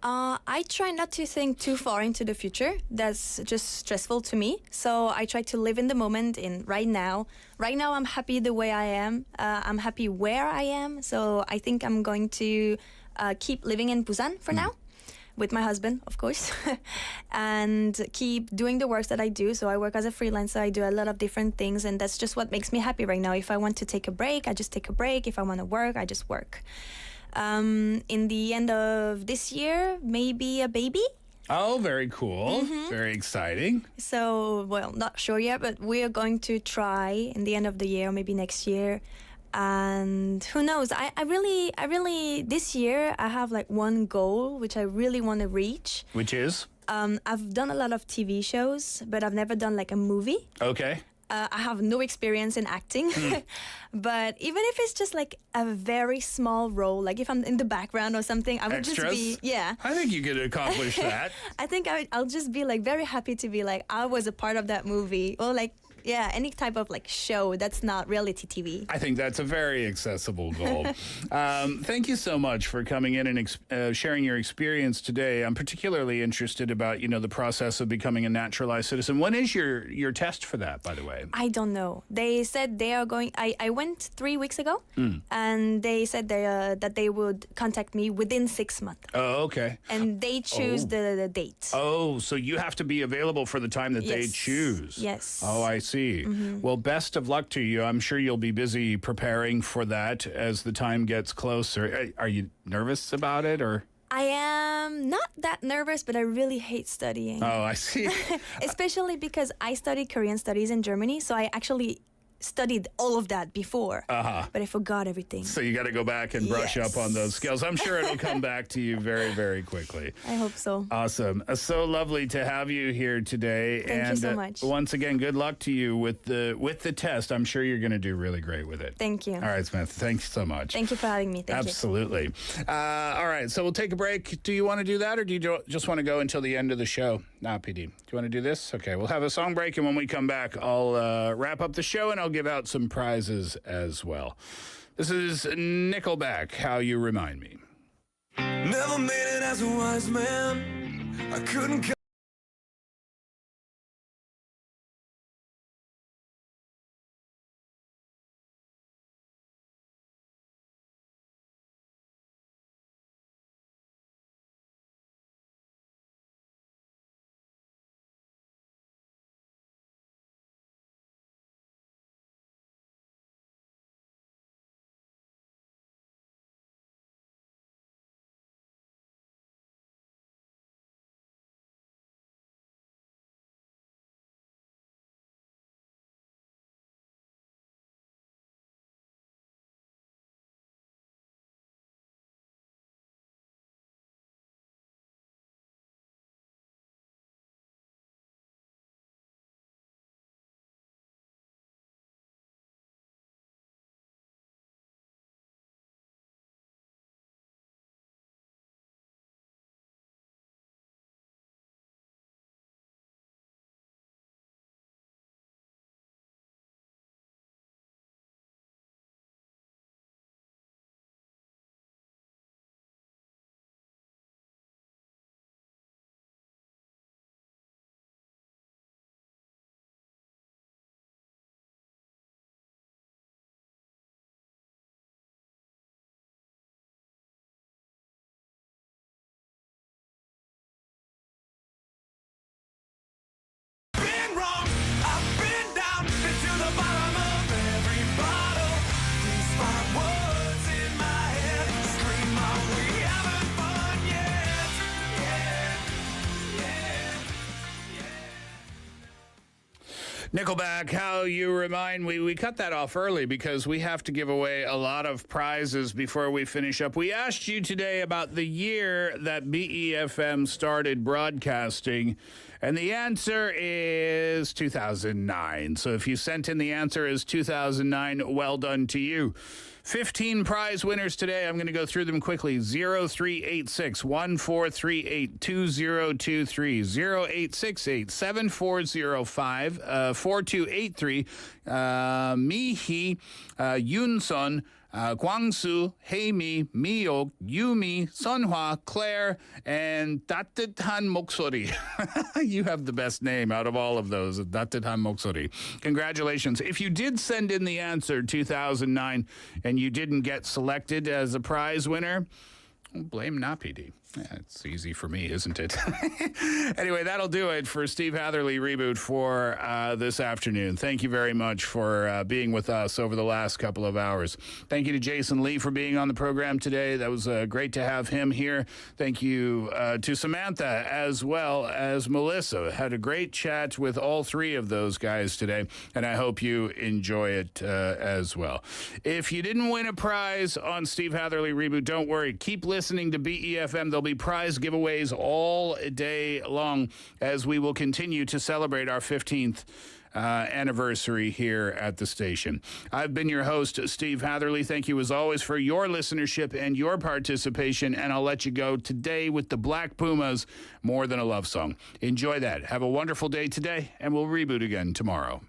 I try not to think too far into the future. That's just stressful to me. So I try to live in the moment, in right now. Right now, I'm happy the way I am. I'm happy where I am. So I think I'm going to keep living in Busan for now, with my husband, of course, and keep doing the work that I do. So I work as a freelancer. I do a lot of different things, and that's just what makes me happy right now. If I want to take a break, I just take a break. If I want to work, I just work. In the end of this year, maybe a baby. Oh, very cool. Very exciting. So, well, not sure yet, but we are going to try in the end of the year, maybe next year. And who knows? I really, this year, I have like one goal, which I really want to reach. Which is? I've done a lot of TV shows, but I've never done like a movie. Okay. I have no experience in acting, but even if it's just like a very small role, like if I'm in the background or something, I would Extras? just be, I think you could accomplish that. I think I'll just be like very happy to be like, I was a part of that movie, or like, yeah, any type of like show that's not reality TV. I think that's a very accessible goal. Thank you so much for coming in and sharing your experience today. I'm particularly interested about, the process of becoming a naturalized citizen. When is your test for that, by the way? I don't know. They said they are going. I went 3 weeks ago, and they said that they would contact me within 6 months. Oh, okay. And they choose the date. Oh, so you have to be available for the time that they choose. Yes. Oh, I see. Well, best of luck to you. I'm sure you'll be busy preparing for that as the time gets closer. Are you nervous about it, or? I am not that nervous, but I really hate studying. Oh, I see. Especially because I studied Korean studies in Germany, so I actually studied all of that before, but I forgot everything. So you got to go back and brush up on those skills. I'm sure it'll come back to you very, very quickly. I hope so. Awesome. So lovely to have you here today. Thank you so much. Once again, good luck to you with the test. I'm sure you're going to do really great with it. Thank you. All right, Smith. Thanks so much. Thank you for having me. Thank Absolutely. All right, so we'll take a break. Do you want to do that, or do you just want to go until the end of the show? Nah, PD. Do you want to do this? Okay, we'll have a song break, and when we come back, I'll wrap up the show, and I'll give out some prizes as well. This is Nickelback, How You Remind Me. Never made it as a wise man. I couldn't. Nickelback, How You Remind Me. We cut that off early because we have to give away a lot of prizes before we finish up. We asked you today about the year that BeFM started broadcasting, and the answer is 2009. So if you sent in the answer as 2009, well done to you. 15 prize winners today. I'm going to go through them quickly. 0386 1438 2023 0868 7405 4283 Mihi Yunson Gwangsu, Heimi, Miyok, Yumi, Sunhwa, Claire, and 따뜻한 목소리. You have the best name out of all of those, 따뜻한 목소리. Congratulations. If you did send in the answer 2009 and you didn't get selected as a prize winner, blame Napidi. It's easy for me, isn't it? Anyway, that'll do it for Steve Hatherly Reboot for this afternoon. Thank you very much for being with us over the last couple of hours. Thank you to Jason Lee for being on the program today. That was great to have him here. Thank you to Samantha as well as Melissa. Had a great chat with all three of those guys today, and I hope you enjoy it as well. If you didn't win a prize on Steve Hatherly Reboot, don't worry. Keep listening to BeFM. There'll be prize giveaways all day long as we will continue to celebrate our 15th anniversary here at the station. I've been your host, Steve Hatherly. Thank you as always for your listenership and your participation, and I'll let you go today with the Black Pumas, More Than a Love Song. Enjoy that. Have a wonderful day today, and we'll reboot again tomorrow.